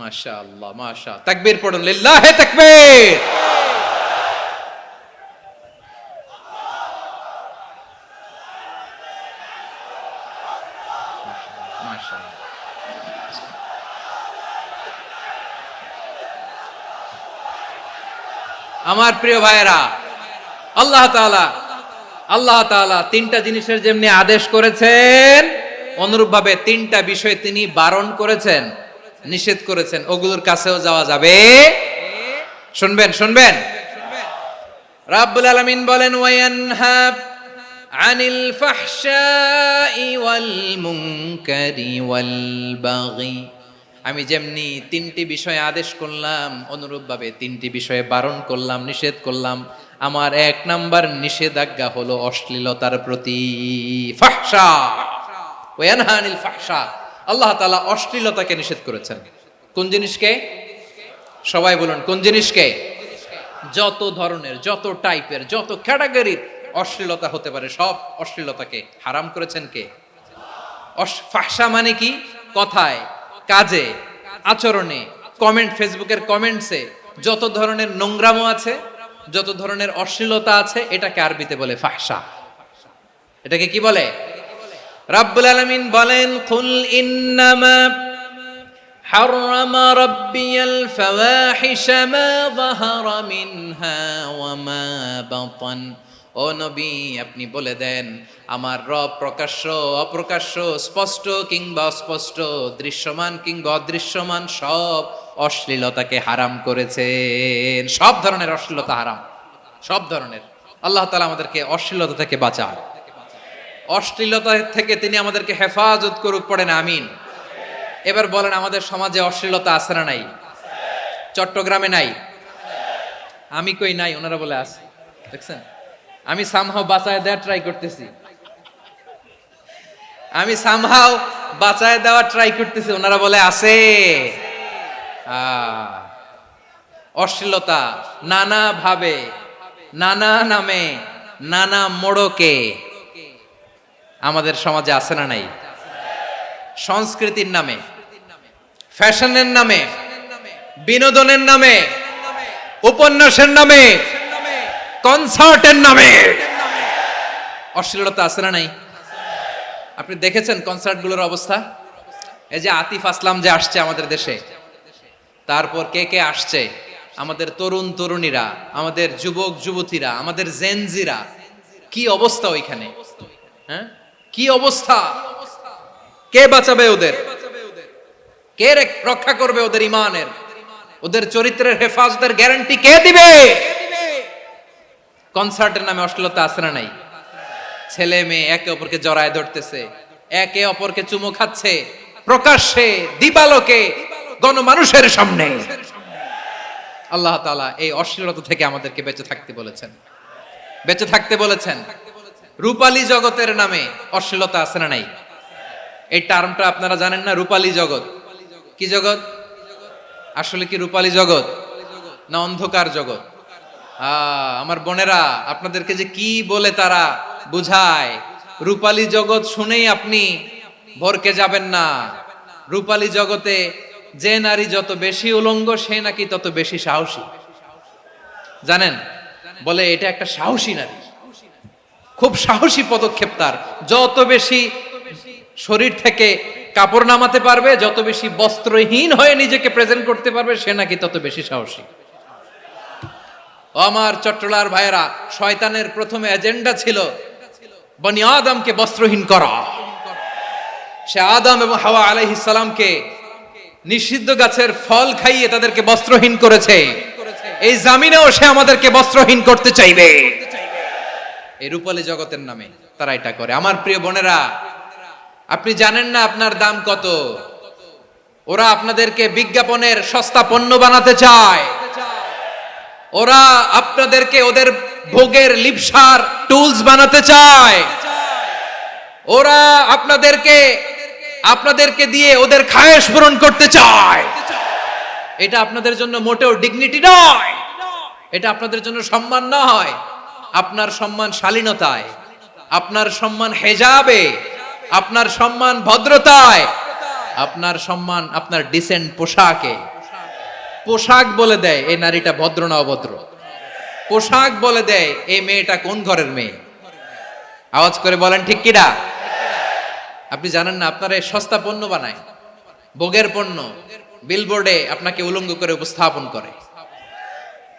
মাশাআল্লাহ, মাশাআল্লাহ। তাকবীর পড়ুন, লিল্লাহি তাকবীর। আমার প্রিয় ভাইয়েরা, আল্লাহ তাআলা তিনটা জিনিসের যেমনি আদেশ করেছেন, অনুরূপভাবে তিনটা বিষয় তিনি বারণ করেছেন, নিষেধ করেছেন। ওগুলোর কাছেও যাওয়া যাবে। শুনবেন। রাব্বুল আলামিন বলেন, ওয়ায়ানহা আনিল ফাহশাই ওয়াল মুনকারি ওয়াল বাগি। আমি যেমনি তিনটি বিষয়ে আদেশ করলাম, অনুরূপভাবে তিনটি বিষয়ে বারণ করলাম, নিষেধ করলাম। আমার এক নাম্বার নিষেধাজ্ঞা হলো অশ্লীলতার প্রতি। ফাহশা, ওয়ায়ানহা আনিল ফাহশা। আল্লাহ তাআলা অশ্লীলতাকে নিষেধ করেছেন। কোন জিনিসকে? সবাই বলুন, কোন জিনিসকে? যত ধরনের, যত টাইপের, যত ক্যাটাগরির অশ্লীলতা হতে পারে, সব অশ্লীলতাকে হারাম করেছেন কে? ফাহশা মানে কি? কথায়, কাজে, আচরণে, কমেন্ট, ফেসবুকের কমেন্টসে যত ধরনের নোংরামো আছে, যত ধরনের অশ্লীলতা আছে, এটাকে আরবিতে বলে ফাহশা। এটাকে কি বলে? রাব্বুল আলামিন বলেন, কুল ইন্নামা হাররামা রাব্বিয়াল ফাওয়াহিশা মা যাহারা মিনহা ওয়া মা বাতান। ও নবী, আপনি বলে দেন, আমার রব প্রকাশ্য, অপ্রকাশ্য, স্পষ্ট কিংবা অস্পষ্ট, দৃশ্যমান কিংবা অদৃশ্যমান সব অশ্লীলতাকে হারাম করেছেন। সব ধরনের অশ্লীলতা হারাম, সব ধরনের। আল্লাহ তাআলা আমাদেরকে অশ্লীলতা থেকে বাঁচান, অশ্লীলতা থেকে তিনি আমাদেরকে হেফাজত করুক। পড়েন আমিন। এবার বলেন, আমাদের সমাজে অশ্লীলতা আছে না নাই? চট্টগ্রামে নাই? আমি কই নাই, ওনারা বলে আছে। দেখছেন, আমি সামহাও বাঁচায় দেওয়ার ট্রাই করতেছি, ওনারা বলে আছে। অশ্লীলতা নানা ভাবে, নানা নামে, নানা মোড়কে আমাদের সমাজে আছে না নাই? সংস্কৃতির নামে, ফ্যাশনের নামে, বিনোদনের নামে, উপন্যাসের নামে, কনসার্টের নামে অশ্লীলতা আছে না নাই? আপনি দেখেছেন কনসার্টগুলোর অবস্থা? এই যে আতিফ আসলাম যে আসছে আমাদের দেশে, তারপর কে কে আসছে, আমাদের তরুণ তরুণীরা, আমাদের যুবক যুবতীরা, আমাদের জেনজিরা, কি অবস্থা ওইখানে? হ্যাঁ, কি অবস্থা? কে বাঁচাবে ওদের? কে রক্ষা করবে ওদের ইমানের, ওদের চরিত্রের হেফাজতের গ্যারান্টি কে দিবে? কনসার্টের নামে অশ্লীলতা আছে না নাই? ছেলে মেয়ে একে অপরকে জড়ায় ধরতেছে, একে অপরকে চুমু খাচ্ছে প্রকাশ্যে, দিবালোকে, গণমানুষের সামনে। আল্লাহ তাআলা এই অশ্লীলতা থেকে আমাদেরকে বেঁচে থাকতে বলেছেন, বেঁচে থাকতে বলেছেন। রূপালী জগতের নামে অশ্লীলতা আছে না নাই? এই টার্মটা আপনারা জানেন না? রূপালী জগৎ কি জগৎ? আসলে কি রূপালী জগৎ না অন্ধকার জগৎ? আমার বোনেরা, আপনাদেরকে যে কি বলে তারা বুঝায়, রূপালী জগৎ শুনেই আপনি ভরকে যাবেন না। রূপালী জগতে যে নারী যত বেশি উলঙ্গ, সে নাকি তত বেশি সাহসী। জানেন? বলে এটা একটা সাহসী নারী, খুব সাহসী পদক্ষেপ তার। যত বেশি শরীর থেকে কাপড় নামাতে পারবে, যত বেশি বস্ত্রহীন হয়ে নিজেকে প্রেজেন্ট করতে পারবে, সে নাকি তত বেশি সাহসী। আমার চট্টলার ভাইয়েরা, শয়তানের প্রথম এজেন্ডা ছিল বনি আদমকে বস্ত্রহীন করা। সে আদম এবং হাওয়া আলাইহিস সালামকে নিষিদ্ধ গাছের ফল খাইয়ে তাদেরকে বস্ত্রহীন করেছে। এই জামিনেও সে আমাদেরকে বস্ত্রহীন করতে চাইবে। এই রূপালী জগতের নামে তারা এটা করে। আমার প্রিয় বোনেরা, আপনি জানেন না আপনার দাম কত? ওরা আপনাদেরকে বিজ্ঞাপনের সস্তা পণ্য বানাতে চায়। ওরা আপনাদেরকে ওদের ভোগের লিপসার টুলস বানাতে চায়। ওরা আপনাদেরকে দিয়ে ওদের খায়েশ পূরণ করতে চায়। এটা আপনাদের জন্য মোটেও ডিগনিটি নয়, এটা আপনাদের জন্য সম্মান নয়। আপনার সম্মান শালীনতায়, আপনার সম্মান হেজাবে, আপনার সম্মান ভদ্রতায়, আপনার সম্মান আপনার ডিসেন্ট পোশাকে। পোশাক বলে দেয় এই নারীটা ভদ্র না অভদ্র। পোশাক বলে দেয় এই মেয়েটা কোন ঘরের মেয়ে। আওয়াজ করে বলেন ঠিক কিনা? আপনি জানেন না, আপনারা সস্তা পণ্য বানায়, ভোগের পণ্য, বিলবোর্ডে আপনাকে উলঙ্গ করে উপস্থাপন করে।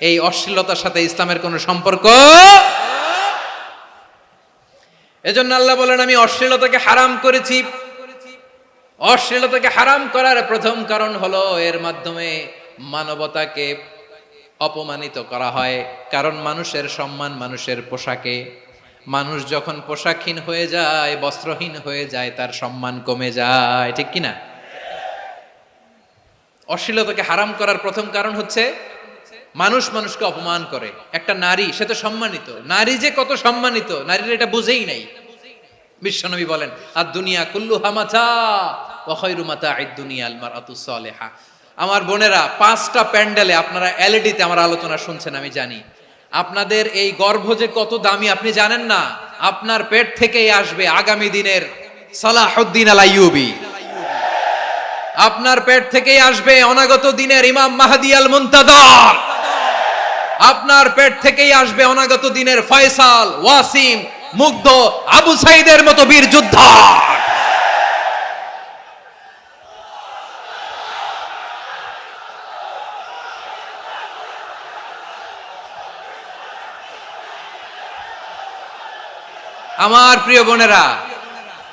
এই অশ্লীলতার সাথে ইসলামের কোনো সম্পর্ক। এজন্য আল্লাহ বলেন, আমি অশ্লীলতাকে হারাম করেছি। অশ্লীলতাকে হারাম করার প্রথম কারণ হলো এর মাধ্যমে মানবতাকে অপমানিত করা হয়। কারণ মানুষের সম্মান মানুষের পোশাকে। মানুষ যখন পোশাকহীন হয়ে যায়, বস্ত্রহীন হয়ে যায়, তার সম্মান কমে যায়, ঠিক কিনা? অশ্লীলতাকে হারাম করার প্রথম কারণ হচ্ছে মানুষ মানুষকে অপমান করে। একটা নারী, সে তো সম্মানিত, নারী যে কত সম্মানিত নারীরা এটা বুঝেই নাই। বিশ্বনবী বলেন, আর দুনিয়া কুল্লুহা মাতা ওয়া খায়রু মাতা'আদ দুনিয়া আল মারআতুস সালিহা। আমার বোনেরা, 5টা প্যান্ডেলে আপনারা এলইডিতে আমার আলোচনা শুনছেন, আমি জানি। আপনাদের এই গর্ভ যে কত দামি আপনি জানেন না। আপনার পেট থেকেই আসবে আগামী দিনের সালাহুদ্দিন আল আইয়ুবী। আপনার পেট থেকেই আসবে অনাগত দিনের ইমাম মাহদী আল মুনতাযর। আপনার পেট থেকেই আসবে অনাগত দিনের ফয়সাল, ওয়াসিম, মুগ্ধ, আবু সাইদের মতো বীর যোদ্ধা। আমার প্রিয় বোনেরা,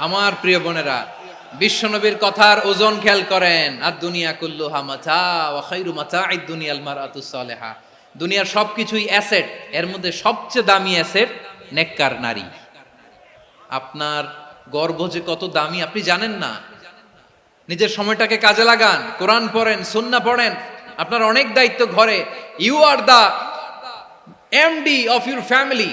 আমার প্রিয় বোনেরা, বিশ্বনবীর কথার ওজন খেয়াল করেন। আর দুনিয়া কুল্লুহা মাতা ওয়া খায়রু মাতা'আদ দুনিয়াল মারআতুস সালিহা। দুনিয়ার সবকিছুই অ্যাসেট, এর মধ্যে সবচেয়ে দামি অ্যাসেট নেককার নারী। আপনার গর্ভ যে কত দামি আপনি জানেন না। নিজের সময়টাকে কাজে লাগান, কোরআন পড়েন, সুন্নাহ পড়েন। আপনার অনেক দায়িত্ব ঘরে। You are the MD of your family.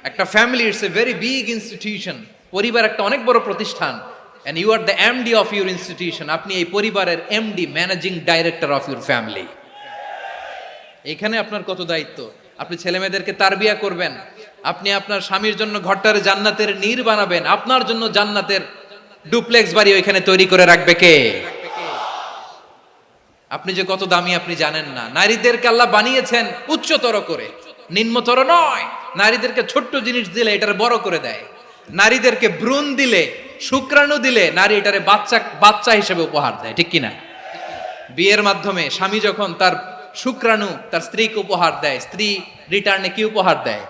একটা family it's a very big institution. পরিবার একটা অনেক বড় প্রতিষ্ঠান। and you are the MD of your institution. আপনি এই পরিবারের MD, managing director of your family. এখানে আপনার কত দায়িত্ব। আপনি ছেলে মেয়েদেরকে তারবিয়া করবেন, আপনি আপনার স্বামীর জন্য ঘরটার জান্নাতের নীর বানাবেন, আপনার জন্য জান্নাতের ডুপ্লেক্স বাড়ি ওইখানে তৈরি করে রাখবে কে? আপনি যে কত দামি আপনি জানেন না। নারীদেরকে আল্লাহ বানিয়েছেন উচ্চতর করে, নিম্নতর নয়। নারীদেরকে ছোট্ট জিনিস দিলে এটারে বড় করে দেয়। নারীদেরকে ভ্রূণ দিলে, শুক্রাণু দিলে নারী এটারে বাচ্চা বাচ্চা হিসেবে উপহার দেয়, ঠিক কিনা? বিয়ের মাধ্যমে স্বামী যখন তার শুক্রাণু তার স্ত্রীকে উপহার দেয়, স্ত্রী রিটার্নে কি উপহার দেয়?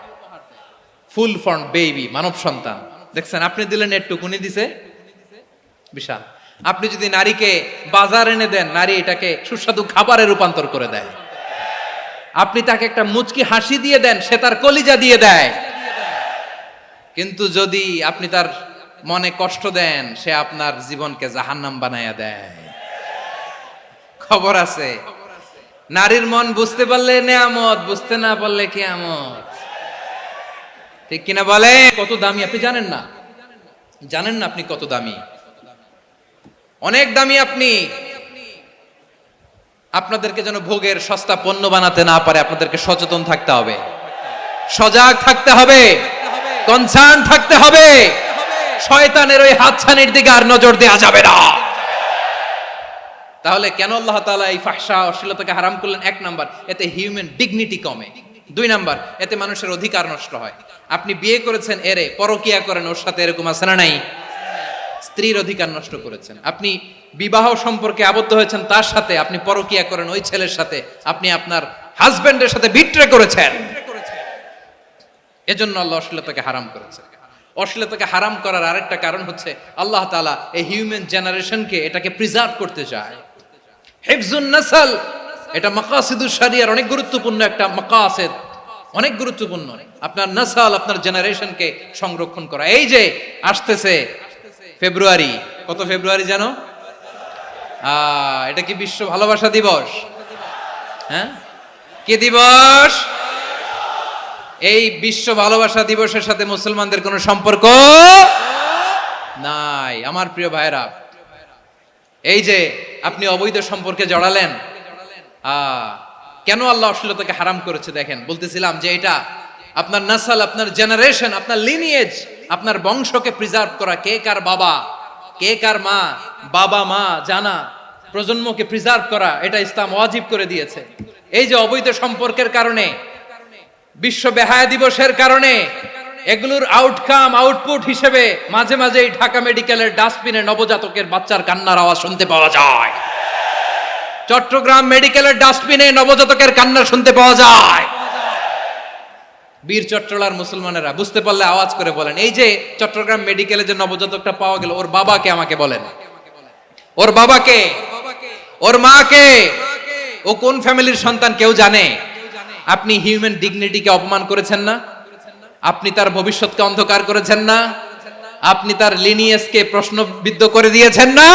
ফুল ফর্ম বেবি, মানব সন্তান। দেখছেন, আপনি দিলেন একটু, উনি দিছে বিশাল। আপনি যদি নারীকে বাজার এনে দেন, নারী এটাকে সুস্বাদু খাবারে রূপান্তর করে দেয়। আপনি তাকে একটা মুচকি হাসি দিয়ে দেন, সে তার কলিজা দিয়ে দেয়। কিন্তু যদি আপনি তার মনে কষ্ট দেন, সে আপনার জীবনকে জাহান্নাম বানায়া দেয়। খবর আছে, নারীর মন বুঝতে পারলে নেয়ামত, বুঝতে না পারলে কিয়ামত, ঠিক কিনা বলে? কত দামি আপনি জানেন না, জানেন না আপনি কত দামি, অনেক দামি আপনি। আপনাদেরকে যেন ভোগের সস্তা পণ্য বানাতে না পারে, আপনাদেরকে সচেতন থাকতে হবে, সজাগ থাকতে হবে, কনসার্ন থাকতে হবে। শয়তানের ওই হাতছানির দিকে আর নজর দেওয়া যাবে না। তাহলে কেন আল্লাহ তাআলা এই ফাহশা অশ্লীলতাকে হারাম করলেন? এক নাম্বার, এতে হিউম্যান ডিগনিটি কমে। দুই নাম্বার, এতে মানুষের অধিকার নষ্ট হয়। আপনি বিয়ে করেছেন, এরে পরকিয়া করেন, ওর সাথে এরকম আছে না নাই? স্ত্রীর অধিকার নষ্ট করেছেন। আপনি বিবাহ সম্পর্কে আবদ্ধ হয়েছেন তার সাথে, আপনি পরকিয়া করেন ওই ছেলের সাথে, আপনি আপনার হাজবেন্ডের সাথে বিট্রে করেছেন। এজন্য আল্লাহ অশ্লীলতাকে হারাম করেছেন। অশ্লীলতাকে হারাম করার আরেকটা কারণ হচ্ছে আল্লাহ তাআলা এই হিউম্যান জেনারেশনকে এটাকে প্রিজার্ভ করতে চায়। হিফজুন নাসল, এটা মাকাসিদুশ শরিয়ার অনেক গুরুত্বপূর্ণ একটা মাকাসিদ, অনেক গুরুত্বপূর্ণ। আপনার নাসল, আপনার জেনারেশনকে সংরক্ষণ করা। এই যে আসতেছে ফেব্রুয়ারি, কত ফেব্রুয়ারি জানো? এটা কি বিশ্ব ভালোবাসা দিবস? হ্যাঁ, কি দিবস? এই বিশ্ব ভালোবাসা দিবসের সাথে মুসলমানদের কোনো সম্পর্ক নাই। আমার প্রিয় ভাইরা, এই যে আপনি অবৈধ সম্পর্কে জড়ালেন, কেন আল্লাহ অশ্লীলতাকে হারাম করেছে দেখেন। বলতেছিলাম যে এটা আপনার নাসল, আপনার জেনারেশন, আপনার লিনিয়েজ, আপনার বংশকে প্রিজার্ভ করা। কে কার বাবা, কে কার মা, বাবা মা জানা, প্রজন্মকে প্রিজার্ভ করা, এটা ইসলাম ওয়াজিব করে দিয়েছে। এই যে অবৈধ সম্পর্কের কারণে, বিশ্ব বেহায়া দিবসের কারণে, এগুলোর আউটকাম, আউটপুট হিসেবে মাঝে মাঝে ঢাকা মেডিকেলের ডাস্টবিনে নবজাতকের বাচ্চার কান্নার আওয়াজ শুনতে পাওয়া যায়। চট্টগ্রাম মেডিকেলের ডাস্টবিনে নবজাতকের কান্না শুনতে পাওয়া যায়। বীর চট্টলার মুসলমানেরা বুঝতে পারলে আওয়াজ করে বলেন, এই যে চট্টগ্রাম মেডিকেলে যে নবজাতকটা পাওয়া গেল, ওর বাবাকে আমাকে বলেন, ওর বাবাকে, ওর মাকে, ও কোন ফ্যামিলির সন্তান কেউ জানে? আপনি হিউম্যান ডিগনিটিকে অপমান করেছেন না? আপনি তার ভবিষ্যৎকে অন্ধকার করেছেন না? আপনি তার লিনিয়েজকে প্রশ্নবিদ্ধ করে দিয়েছেন না?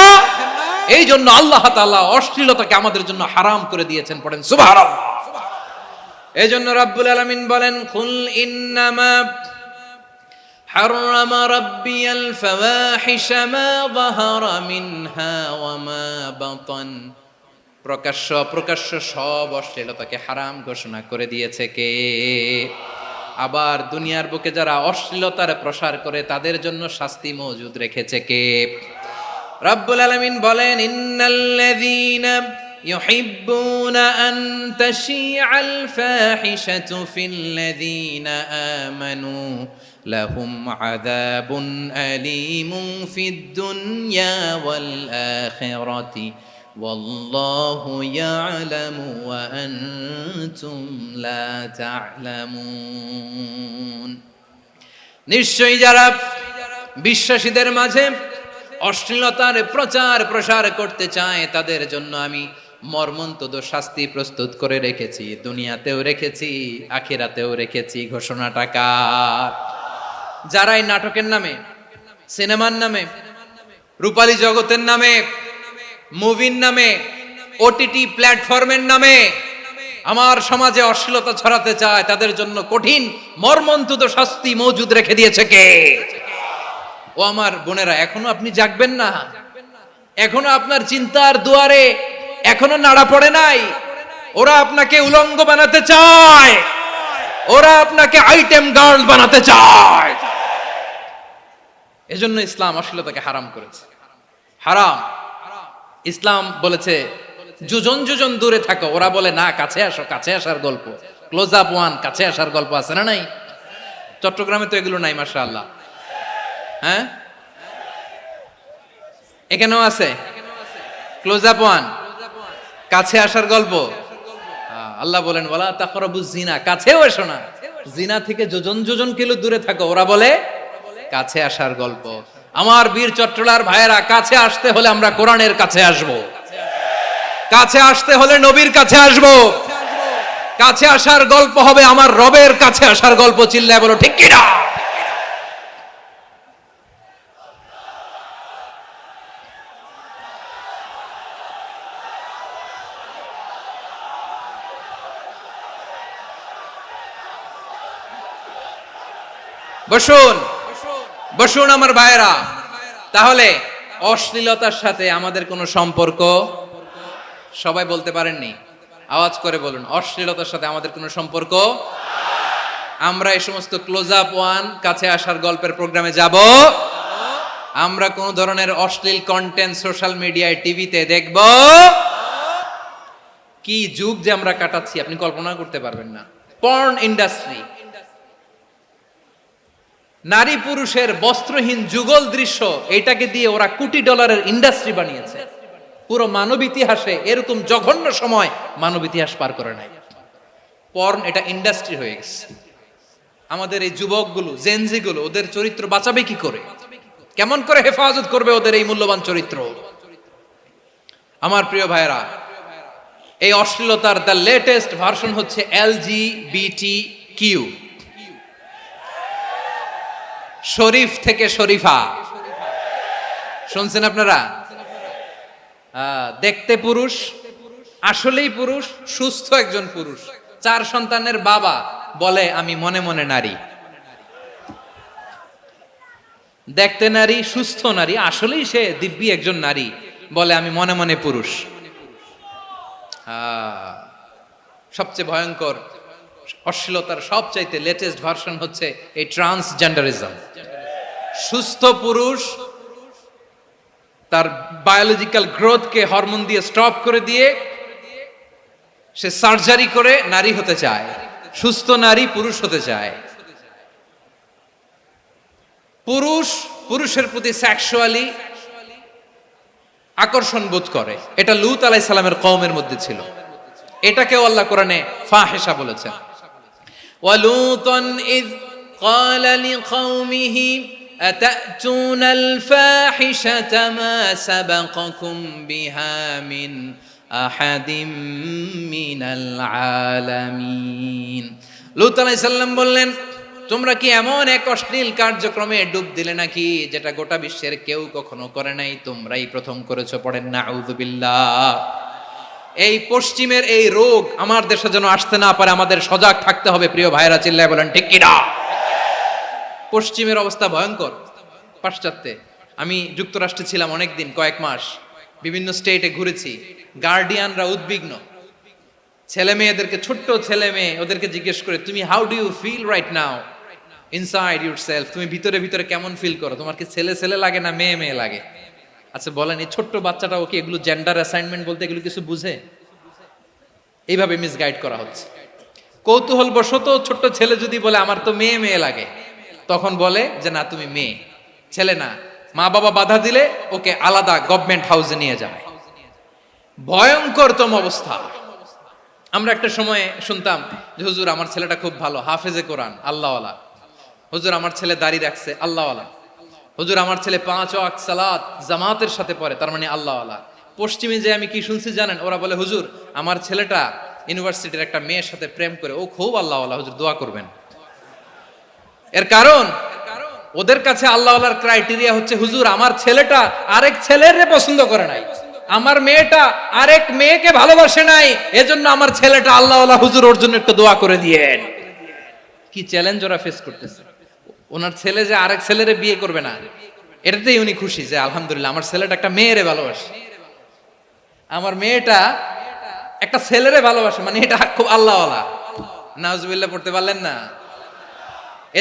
এই জন্য আল্লাহ তাআলা অশ্লীলতাকে আমাদের জন্য হারাম করে দিয়েছেন। পড়েন সুবহানাল্লাহ। এই জন্য রাব্বুল আলামিন বলেন, কুল ইন্নামা হারামা রাব্বিয়াল ফাওয়াহিশা মা যাহারা মিনহা ওয়া মা বাতান। প্রকাশ্য অপ্রকাশ্য সব অশ্লীলতাকে হারাম ঘোষণা করে দিয়েছে কে? আবার দুনিয়ার বুকে যারা অশ্লীলতার প্রসার করে তাদের জন্য শাস্তি মজুদ রেখেছে কে? রাব্বুল আলামিন বলেন, ইন্নাল্লাযীনা ইউহিব্বুনা আন তাশিআল ফাহিশাতু ফিল্লাযীনা আমানু লাহুম আযাবুন আলীমুন ফিদ দুনিয়া ওয়াল আখিরাতি ওয়াল্লাহু ইয়ালামু ওয়া আনতুম লা তা'লামুন। নিশ্চয়ই যারা বিশ্বাসীদের মাঝে অশ্লীলতার প্রচার প্রসার করতে চায় তাদের জন্য আমি মর্মন্তুদ শাস্তি প্রস্তুত করে রেখেছি, দুনিয়াতেও রেখেছি, আখিরাতেও রেখেছি। ঘোষণাটা কার? যারা এই নাটকের নামে, সিনেমার নামে, রূপালী জগতের নামে, মুভির নামে, ওটিটি প্ল্যাটফর্মের নামে আমার সমাজে অশ্লীলতা ছড়াতে চায়, তাদের জন্য কঠিন মর্মন্তুদ শাস্তি মজুদ রেখে দিয়েছে কে? ও আমার বোনেরা, এখনো আপনি জাগবেন না? এখনো আপনার চিন্তার দুয়ারে এখনো নাড়া পড়ে নাই? ওরা আপনাকে উলঙ্গ বানাতে চায়, ওরা আপনাকে আইটেম গার্ল বানাতে চায়। এজন্য ইসলাম অশ্লীলতাকে হারাম করেছে। হারাম। ইসলাম বলেছে যোজন যোজন দূরে থাকো, ওরা বলে না কাছে আসো, কাছে আসার গল্প, ক্লোজ আপ ওয়ান, কাছে আসার গল্প আছে না নাই? চট্টগ্রামে তো এগুলো নাই মাশাআল্লাহ। হ্যাঁ, এখানেও আছে ক্লোজ আপ ওয়ান, কাছে আসার গল্প। আল্লাহ বলেন ওয়ালা তাকরাবুজ জিনা, কাছেও এসো না, জিনা থেকে যোজন যোজন কিলো দূরে থাকো, ওরা বলে কাছে আসার গল্প। আমার বীর চট্টলার ভাইয়েরা, কাছে আসতে হলে আমরা কোরআনের কাছে আসব, কাছে আসতে হলে নবীর কাছে আসব, কাছে আসার গল্প হবে আমার রবের কাছে আসার গল্প। চিল্লায় বলো ঠিক কিনা? বসুন বসুন আমার ভাইয়েরা। তাহলে অশ্লীলতার সাথে আমাদের কোনো সম্পর্ক? সবাই বলতে পারেননি, আওয়াজ করে বলুন, অশ্লীলতার সাথে আমাদের কোনো সম্পর্ক? আমরা এই সমস্ত ক্লোজ আপ ওয়ান, কাছে আসার গল্পের প্রোগ্রামে যাব? আমরা কোন ধরনের অশ্লীল কন্টেন্ট সোশ্যাল মিডিয়ায়, টিভিতে দেখব? কি যুগ যে আমরা কাটাচ্ছি আপনি কল্পনা করতে পারবেন না। পর্ন ইন্ডাস্ট্রি, নারী পুরুষের বস্ত্রহীন যুগল দৃশ্য, এটাকে দিয়ে ওরা কোটি ডলারের ইন্ডাস্ট্রি বানিয়েছে। পুরো মানব ইতিহাসে এরকম জঘন্য সময় মানব ইতিহাস পার করে নাই। পর্ন এটা ইন্ডাস্ট্রি হয়ে গেছে। আমাদের এই যুবকগুলো, জেনজিগুলো, ওদের চরিত্র বাঁচাবে কি করে? কেমন করে হেফাজত করবে ওদের এই মূল্যবান চরিত্র? আমার প্রিয় ভাইরা, এই অশ্লীলতার দ্য লেটেস্ট ভার্সন হচ্ছে LGBTQ, শরীফ থেকে শরীফা। শুনছেন আপনারা? দেখতে পুরুষ, আসলেই পুরুষ, সুস্থ একজন পুরুষ, 4 সন্তানের বাবা, বলে আমি মনে মনে নারী। দেখতে নারী, সুস্থ নারী, আসলেই সে দিব্যি একজন নারী, বলে আমি মনে মনে পুরুষ। সবচেয়ে ভয়ঙ্কর অশ্লীলতার সবচাইতে লেটেস্ট ভার্সন হচ্ছে এই ট্রান্সজেন্ডারিজম। সুস্থ পুরুষ তার বায়োলজিক্যাল গ্রোথকে হরমোন দিয়ে স্টপ করে দিয়ে সে সার্জারি করে নারী হতে চায়। সুস্থ নারী পুরুষ হতে চায়। পুরুষ পুরুষের প্রতি সেক্সুয়ালি আকর্ষণ বোধ করে। এটা লূত আলাইহিস সালামের কওমের মধ্যে ছিল। এটাকেও আল্লাহ কোরআনে ফাহিশা বলেছেন। ওয়ালুতান ইয ক্বালা লিকাওমিহি আতাতুনাল ফাহিশাতা মা সাবাকাকুম বিহা মিন আহাদিম মিনাল আলামিন। লূত আলাইহিস সালাম বললেন, তোমরা কি এমন এক অশ্লীল কার্যক্রমে ডুব দিলে নাকি যেটা গোটা বিশ্বের কেউ কখনো করে নাই, তোমরাই প্রথম করেছো। পড়েন নাউযুবিল্লাহ। এই পশ্চিমের এই রোগ আমার দেশে যেন আসতে না পারে, আমাদের সজাগ থাকতে হবে। প্রিয় ভাইরা, চিল্লায় বলেন ঠিক কিনা? পশ্চিমের অবস্থা ভয়ঙ্কর। পাশ্চাত্যে আমি যুক্তরাষ্ট্রে ছিলাম অনেকদিন, কয়েক মাস, বিভিন্ন স্টেটে ঘুরেছি। গার্ডিয়ানরা উদ্বিগ্ন, ছেলে মেয়েদেরকে, ছোট্ট ছেলে মেয়ে, ওদেরকে জিজ্ঞেস করে, তুমি how do you feel right now inside yourself? তুমি ভিতরে ভিতরে কেমন ফিল করো? তোমার কি ছেলে ছেলে লাগে না মেয়ে মেয়ে লাগে? আচ্ছা বলেন, এই ছোট্ট বাচ্চাটা ওকে এগুলো জেন্ডার অ্যাসাইনমেন্ট বলতে এগুলো কিছু বুঝে? এইভাবে মিসগাইড করা হচ্ছে। কৌতূহল বশত ছোট্ট ছেলে যদি বলে আমার তো মেয়ে মেয়ে লাগে, তখন বলে যে না তুমি মেয়ে, ছেলে না। মা বাবা বাধা দিলে ওকে আলাদা গভর্নমেন্ট হাউসে নিয়ে যায়। ভয়ঙ্করতম অবস্থা। আমরা একটা সময়ে শুনতাম যে হুজুর আমার ছেলেটা খুব ভালো, হাফেজে কোরআন, আল্লাহওয়ালা। হুজুর আমার ছেলে দাড়ি রাখছে, আল্লাহওয়ালা। হুজুর আমার ছেলে 5 ওয়াক্ত সালাত জামাতের সাথে পড়ে, তার মানে আল্লাহওয়ালা। পশ্চিমে যে আমি কি শুনছি জানেন? ওরা বলে হুজুর আমার ছেলেটা ইউনিভার্সিটির একটা মেয়ের সাথে প্রেম করে, ও খুব আল্লাহওয়ালা, হুজুর দোয়া করবেন। এর কারণ ওদের কাছে আল্লাহওয়ালার ক্রাইটেরিয়া হচ্ছে হুজুর আমার ছেলেটা আরেক ছেলের পছন্দ করে নাই, আমার মেয়েটা আরেক মেয়েকে ভালোবাসে নাই, এজন্য আমার ছেলেটা আল্লাহওয়ালা, হুজুর ওর জন্য একটু দোয়া করে দিয়েন। কি চ্যালেঞ্জ ওরা ফেস করতেছে। ওনার ছেলে যে আরেক ছেলেরে বিয়ে করবে না, এটাতেই উনি খুশি যে আলহামদুলিল্লাহ আমার ছেলেটা একটা মেয়েরে ভালোবাসে, আমার মেয়েটা একটা ছেলেরে ভালোবাসে, মানে এটা খুব আল্লাহওয়ালা। নাউজুবিল্লাহ পড়তে পারলেন না?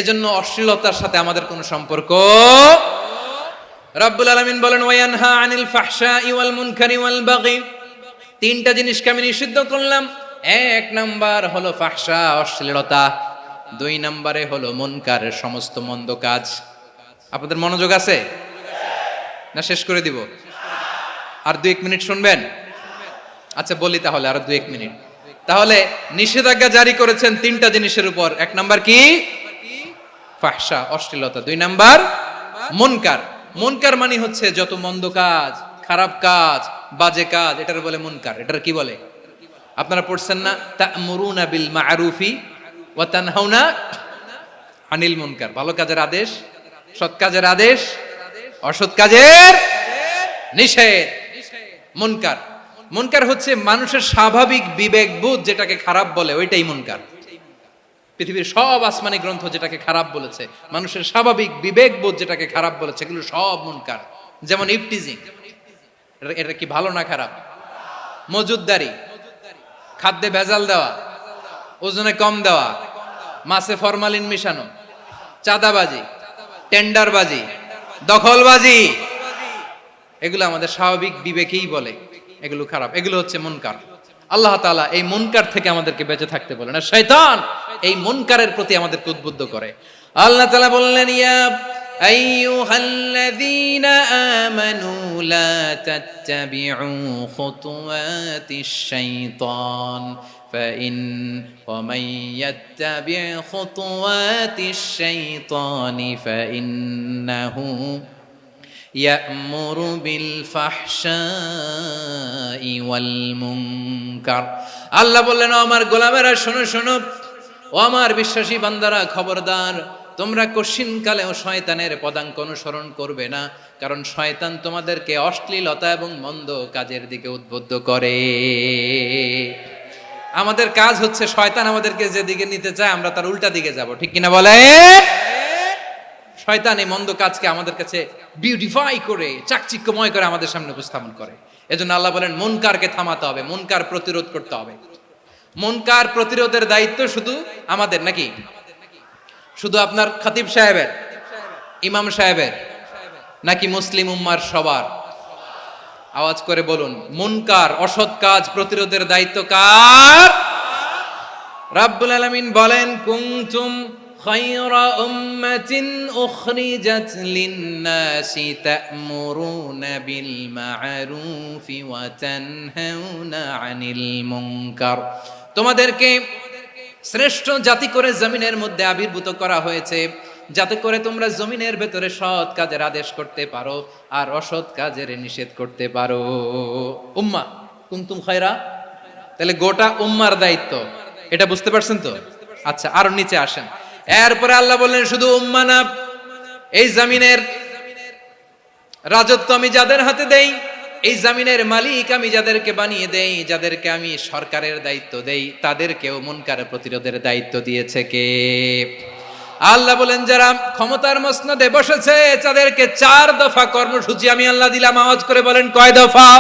এজন্য অশ্লীলতার সাথে আমাদের কোনো সম্পর্ক। রব্বুল আলামিন বলেন ওয়ায়ানহা আনিল ফাহশাই ওয়াল মুনকারি ওয়াল বাগি তিনটা জিনিসকে আমি নিষিদ্ধ করলাম। এক নাম্বার হলো ফাহশা, অশ্লীলতা। দুই নাম্বারে হলো মুনকার, সমস্ত মন্দ কাজ। আপনাদের মনোযোগ আছে না? শেষ করে দিব? আর 2-1 মিনিট শুনবেন? আচ্ছা বলি তাহলে, আর 2-1 মিনিট। তাহলে নিষেধাজ্ঞা জারি করেছেন তিনটা জিনিসের উপর। এক নাম্বার কি? ফাহশা, অশ্লীলতা। দুই নাম্বার মুনকার। মুনকার মানে হচ্ছে যত মন্দ কাজ, খারাপ কাজ, বাজে কাজ, এটার বলে মুনকার। এটার কি বলে? আপনারা পড়ছেন না, তা'মুরুনা বিল মা'রুফি ওয়া তানহাউনা আনিল মুনকার। ভালো কাজের আদেশ, সৎ কাজের আদেশ, অসৎ কাজের নিষেধ। মুনকার, মুনকার হচ্ছে মানুষের স্বাভাবিক বিবেকবোধ যেটাকে খারাপ বলে, ওইটাই মুনকার। পৃথিবীর সব আসমানি গ্রন্থ যেটাকে খারাপ বলেছে, মানুষের স্বাভাবিক বিবেকবোধ যেটাকে খারাপ বলেছে, এগুলো সব মুনকার। যেমন ইফটিজিং, এটা কি ভালো না খারাপ? মজুদদারি, খাদ্যে ভেজাল দেওয়া, ওজনে কম দেওয়া, মাছে ফরমালিন মিশানো, চাঁদাবাজি, টেন্ডারবাজি, দখলবাজি, এগুলো আমাদের স্বাভাবিক বিবেকেই বলে এগুলো খারাপ, এগুলো হচ্ছে মুনকার। আল্লাহ তাআলা এই মুনকার থেকে আমাদেরকে বেঁচে থাকতে বলেন, আর শয়তান এই মুনকারের প্রতি আমাদেরকে উদ্বুদ্ধ করে। আল্লাহ তাআলা বললেন, ইয়া আইয়ুহাল্লাযীনা আমানু লা তাত্তাবিউ খুতুওয়াতিশ শাইতান ফাইন ওয়া মান ইয়াত্তাবি' খুতুওয়াতিশ শাইতানি ফাইন্নাহু ইয়া'মুরু বিল ফাহশাই ওয়াল মুনকার। আল্লাহ বললেন, ও আমার গোলামেরা শোনো শোনো, ও আমার বিশ্বাসী বান্দারা খবরদার, তোমরা কশিনকালেও শয়তানের পদাঙ্ক অনুসরণ করবে না, কারণ শয়তান তোমাদেরকে অশ্লীলতা এবং মন্দ কাজের দিকে উদ্বুদ্ধ করে। আমাদের কাজ হচ্ছে শয়তান আমাদেরকে যেদিকে নিতে চায় আমরা তার উল্টা দিকে যাব, ঠিক কিনা বলে? শয়তান এই মন্দ কাজকে আমাদের কাছে বিউটিফাই করে, চাকচিক্যময় করে আমাদের সামনে উপস্থাপন করে। এজন্য আল্লাহ বলেন মুনকারকে থামাতে হবে, মুনকার প্রতিরোধ করতে হবে। মুনকার প্রতিরোধের দায়িত্ব শুধু আমাদের নাকি? শুধু আপনার খতিব সাহেবের, ইমাম সাহেবের, নাকি মুসলিম উম্মার সবার? আওয়াজ করে বলুন, মুনকার, অসৎ কাজ প্রতিরোধের দায়িত্ব কার? রাব্বুল আলামিন বলেন, কুনতুম খায়রা উম্মাতিন উখরিজাত লিন-নাসি তা'মুরুনা বিল মা'রুফি ওয়া তানহাউনা আনিল মুনকার। তোমাদেরকে শ্রেষ্ঠ জাতি করে জমিনের মধ্যে আবির্ভূত করা হয়েছে, যাতে করে তোমরা জমিনের ভেতরে সৎ কাজের আদেশ করতে পারো আর অসৎ কাজের নিষেধ করতে পারো। উম্মাহ কুনতুম খায়রা, তাহলে গোটা উম্মার দায়িত্ব, এটা বুঝতে পারছেন তো? আচ্ছা, আরো নিচে আসেন। এরপরে আল্লাহ বললেন, শুধু উম্মাহ না, এই জমিনের রাজত্ব আমি যাদের হাতে দেই, এই জমিনের মালিক আমি যাদেরকে বানিয়ে দেই, যাদেরকে আমি সরকারের দায়িত্ব দেই, তাদেরকেও মুনকার প্রতিরোধের দায়িত্ব দিয়েছে কে? আল্লাহ বলেন, যারা ক্ষমতার মসনদে বসেছে তাদেরকে 4 দফা কর্মসূচি আমি আল্লাহ দিলাম। আওয়াজ করে বলেন, কয় দফা?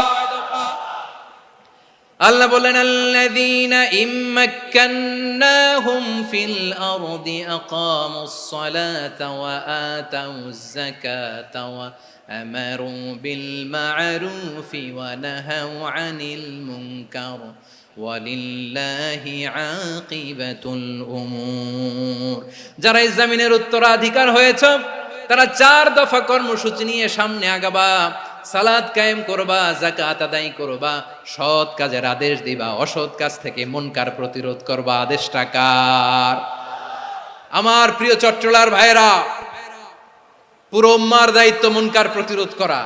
আল্লাহ বলেন, আল্লাযীনা ইম্মাক্কান্নাহুম ফিল আরদি আকামুস সালাতা ওয়া আতাউয যাকাতা ওয়া আমারু বিল মা'রুফি ওয়া নাহাউ আনিল মুনকার ওয়ালিল্লাহি আকিবাতুল উমুর। যারা এই জমিনের উত্তরাধিকার হয়েছে তারা 4 দফা কর্মসূচি নিয়ে সামনে আগাবা। সালাত কায়েম করবা, যাকাত আদায় করবা, সৎ কাজের আদেশ দিবা, অসৎ কাজ থেকে মুনকার প্রতিরোধ করবা। আদেশটা কার? আমার প্রিয় চট্টলার ভাইরা, পুরো উম্মার দায়িত্ব মুনকার প্রতিরোধ করা,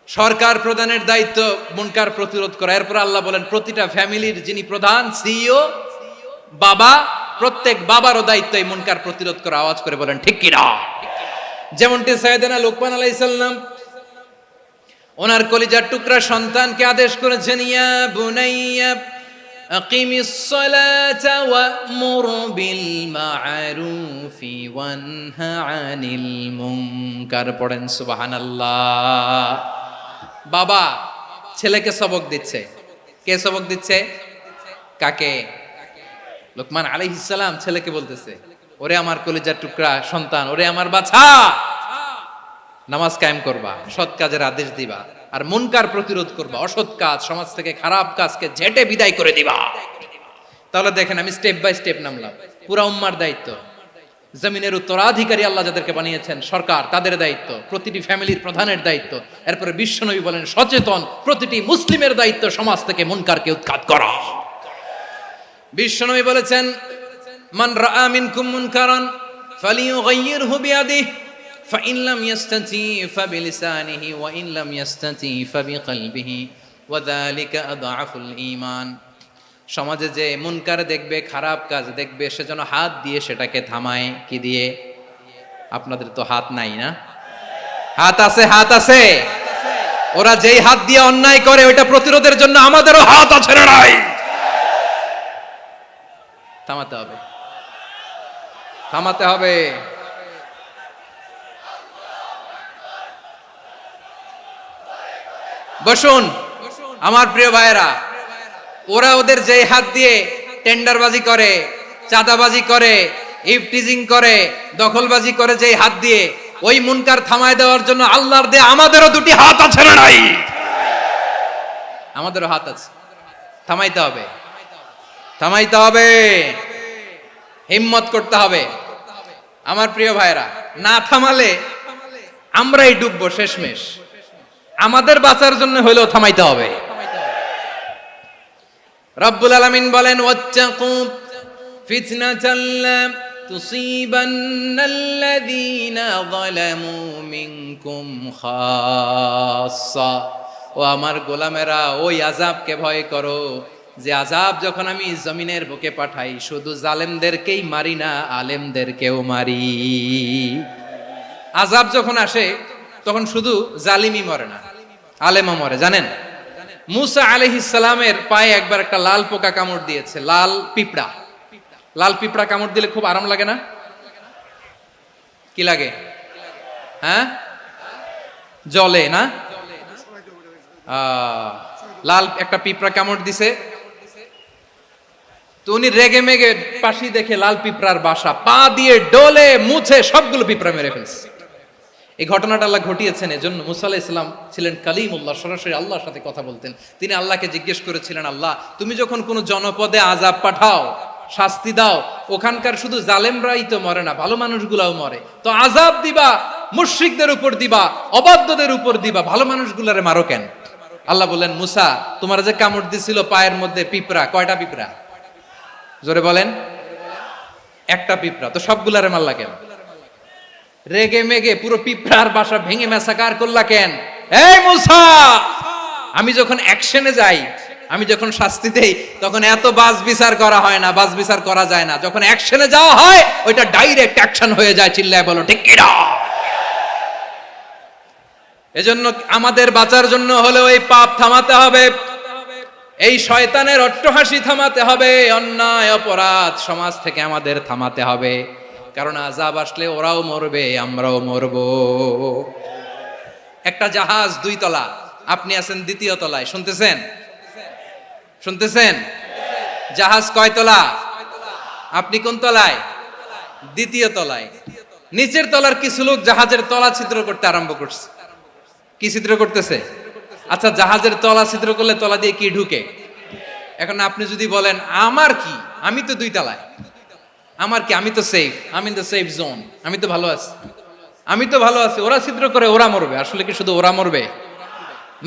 সরকার প্রধানের দায়িত্ব মুনকার প্রতিরোধ করা। এরপর আল্লাহ বলেন, প্রতিটা ফ্যামিলির যিনি প্রধান, সিইও, বাবা, প্রত্যেক বাবারও দায়িত্ব এই মুনকার প্রতিরোধ করা। আওয়াজ করে বলেন ঠিক কিনা? যেমনটি সাইয়েদনা লোকমান আলাইহিস সালাম ওনার কলিজার টুকরা সন্তানকে আদেশ করেছেন, ইয়া বুনাইয়া আকিমিস সালাতা ওয়া'মুর বিল মা'রুফি ওয়ানহা আনিল মুনকার। পড়েন সুবহানাল্লাহ। বাবা ছেলেকে সবক দিচ্ছে। কে সবক দিচ্ছে? কাকে? লোকমান আলাইহিস সালাম ছেলেকে বলতেছে, ওরে আমার কলিজার টুকরা সন্তান, ওরে আমার বাছা, নামাজ কায়েম করবা, সৎ কাজের আদেশ দিবা, আর মুনকার প্রতিরোধ করবা, অসৎ কাজ সমাজ থেকে খারাপ কাজকে ঝেঁটে বিদায় করে দিবা। তাহলে দেখেন আমি স্টেপ বাই স্টেপ নামলাম। পুরা উম্মার দায়িত্ব, জমিনের উত্তরাধিকারী আল্লাহ যাদেরকে বানিয়েছেন সরকার, তাদের দায়িত্ব, প্রতিটি ফ্যামিলির প্রধানের দায়িত্ব, এরপরে বিশ্বনবী বলেন সচেতন প্রতিটি মুসলিমের দায়িত্ব সমাজ থেকে মুনকারকে উৎখাত করা। বিশ্বনবী বলেছেন মান রাআ মিনকুম মুনকারান ফালিয়ুগাইয়িরহু বিয়াদিহি ফাইন লাম ইয়াস্তাতি ফাবিলিসানিহি ওয়া ইন লাম ইয়াস্তাতি ফাবিকলবিহি ওয়া যালিকা আযআফুল ঈমান। সমাজে যে মুনকার দেখবে, খারাপ কাজ দেখবে, সে যেন হাত দিয়ে সেটাকে থামায়। কি দিয়ে? আপনাদের তো হাত নাই না? হাত আছে, হাত আছে। ওরা যেই হাত দিয়ে অন্যায় করে ওইটা প্রতিরোধের জন্য আমাদেরও হাত আছে না নাই? থামাতে হবে, থামাতে হবে। বসুন আমার প্রিয় ভাইয়েরা, ওরা ওদের যে হাত দিয়ে টেন্ডারবাজি করে, চাঁদাবাজি করে, ইফটিজিং করে, দখলবাজি করে, যে হাত দিয়ে, ওই মুনকার থামায় দেওয়ার জন্য আল্লাহর দেয়া আমাদেরও দুটি হাত আছে না নাই? আমাদেরও হাত আছে। থামাইতে হবে, থামাইতে হবে, হিম্মত করতে হবে। আমার প্রিয় ভাইয়েরা, না থামালে আমরাই ডুববো শেষমেশ। আমাদের বাঁচার জন্য হইলেও থামাইতে হবে। রব্বুল আলামিন বলেন ওয়াত্তাকু ফিতনাতাল লা তুসিবান্নাল্লাযীনা যালামু মিনকুম খাসসা। ও আমার গোলামেরা, ওই আযাবকে ভয় করো যে আযাব যখন আমি জমিনের বুকে পাঠাই শুধু জালেমদেরকেই মারি না, আলেমদেরকেও মারি। আযাব যখন আসে তখন শুধু জালিমই মরে না, আলেমও মরে। জানেন মুসা আলাইহিস সালামের পায়ে একবার একটা লাল পোকা কামড় দিয়েছে, লাল পিঁপড়া। লাল পিঁপড়া কামড় দিলে খুব আরাম লাগে না? কি লাগে? হ্যাঁ, জ্বলে না? লাল একটা পিঁপড়া কামড় দিছে, তো উনি রেগে মেগে পাশি দেখে লাল পিঁপড়ার বাসা, পা দিয়ে ডলে মুছে সবগুলো পিঁপড়া মেরে ফেলছে। এই ঘটনাটা আল্লাহ ঘটিয়েছেন এজন্য মুসা আলাইহিস সালাম ছিলেন কালিমুল্লাহ, সরাসরি আল্লাহর সাথে কথা বলতেন। তিনি আল্লাহকে জিজ্ঞেস করেছিলেন, আল্লাহ তুমি যখন কোনো জনপদে আযাব পাঠাও, শাস্তি দাও, ওখানকার শুধু জালেমরাই তো মরে না, ভালো মানুষগুলাও মরে, তো আযাব দিবা মুশরিকদের উপর দিবা, অবাধ্যদের উপর দিবা, ভালো মানুষগুলারে মারো কেন? আল্লাহ বললেন, মুসা তোমার যে কামড় দিছিল পায়ের মধ্যে পিঁপড়া, কয়টা পিঁপড়া? জোরে বলেন। একটা পিঁপড়া, তো সবগুলারে মারলা কেন? রেগে মেগে পুরো পিঁপড়ার বাসা ভেঙে ম্যাসাকার করলা কেন? এই মুসা, আমি যখন অ্যাকশনে যাই, আমি যখন শাস্তি দেই, তখন এত বাস বিচার করা হয় না, বাস বিচার করা যায় না। যখন অ্যাকশনে যাওয়া হয় ওইটা ডাইরেক্ট অ্যাকশন হয়ে যায়। চিল্লায় বলো ঠিক কি না? এজন্য আমাদের বাঁচার জন্য হলে ওই পাপ থামাতে হবে, এই শয়তানের অট্টহাসি থামাতে হবে, অন্যায় অপরাধ সমাজ থেকে আমাদের থামাতে হবে। কারণ আযাব আসলে ওরাও মরবে, আমরাও মরব। একটা জাহাজ 2 তলা, আপনি আছেন 2য় তলায়। শুনতেছেন? শুনতেছেন? জাহাজ কয় তলা? আপনি কোন তলায়? 2য় তলায়। নিচের তলার কিছু লোক জাহাজের তলা ছিদ্র করতে আরম্ভ করছে। কি ছিদ্র করতেছে? আচ্ছা, জাহাজের তলা ছিদ্র করলে তলা দিয়ে কি ঢুকে? এখন আপনি যদি বলেন আমার কি, আমি তো 2 তলায়, আমার কি, আমি তো সেফ, আমি ইন দ্য সেফ জোন, আমি তো ভালো আছি, আমি তো ভালো আছি, ওরা ছিদ্র করে ওরা মরবে। আসলে কি শুধু ওরা মরবে,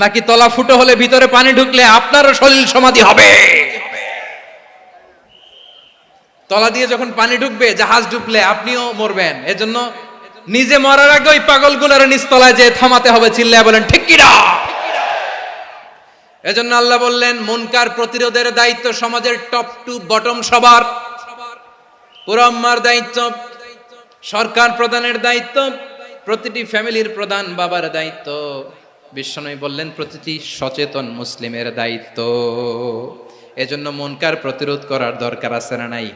নাকি তলা ফুটো হলে ভিতরে পানি ঢুকলে আপনারও শরীর সমাধি হবে? তলা দিয়ে যখন পানি ঢুকবে, জাহাজ ঢুকলে আপনিও মরবেন। এজন্য নিজে মরার আগে ওই পাগলগুলোর নিচতলায় যে থামাতে হবে। চিল্লায় বলেন ঠিক কি না? এজন্য আল্লাহ বললেন মুনকার প্রতিরোধের দায়িত্ব সমাজের টপ টু বটম সবার, পুরো উম্মার দায়িত্ব, সরকার প্রধানের দায়িত্ব, প্রতিটি ফ্যামিলির প্রধান বাবার দায়িত্ব। বিশ্বনবী বললেন প্রতিটি সচেতন মুসলিমের দায়িত্ব। এজন্য মুনকার প্রতিরোধ করার দরকার আছে না নাই?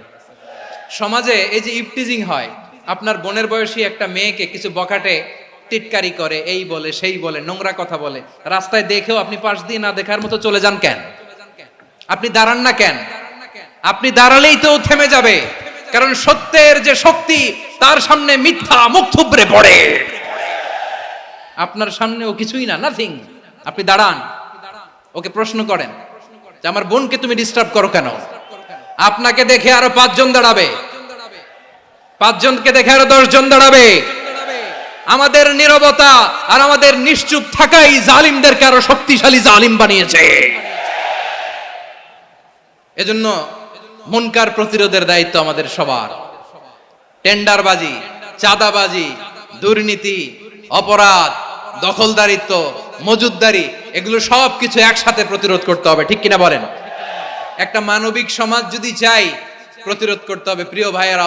সমাজে এই যে ইফটিজিং হয়, আপনার বোনের বয়সী একটা মেয়েকে কিছু বখাটে টিটকারি করে, এই বলে সেই বলে, নোংরা কথা বলে, রাস্তায় দেখেও আপনি পাশ দিয়ে না দেখার মতো চলে যান কেন? আপনি দাঁড়ান না কেন? আপনি দাঁড়ালেই তো থেমে যাবে, কারণ সত্যের যে শক্তি তার সামনে মিথ্যা মুখ থুবড়ে পড়ে। আপনার সামনে ও কিছুই না, নাথিং। আপনি দাঁড়ান, ওকে প্রশ্ন করেন যে আমার বোনকে তুমি ডিস্টার্ব করো কেন? আপনাকে দেখে আরো 5 জন দাঁড়াবে, 5 জনকে দেখে আরো 10 জন দাঁড়াবে। আমাদের নীরবতা আর আমাদের নিশ্চুপ থাকাই জালিমদেরকে আরো শক্তিশালী জালিম বানিয়েছে। এজন্য মুনকার প্রতিরোধের দায়িত্ব আমাদের সবার। টেন্ডারবাজি, চাঁদাবাজি, দুর্নীতি, অপরাধ, দখলদারিত্ব, মজুদদারি, এগুলো সব কিছু একসাথে প্রতিরোধ করতে হবে, ঠিক কিনা বলেন? একটা মানবিক সমাজ যদি চাই, প্রতিরোধ করতে হবে। প্রিয় ভাইয়েরা,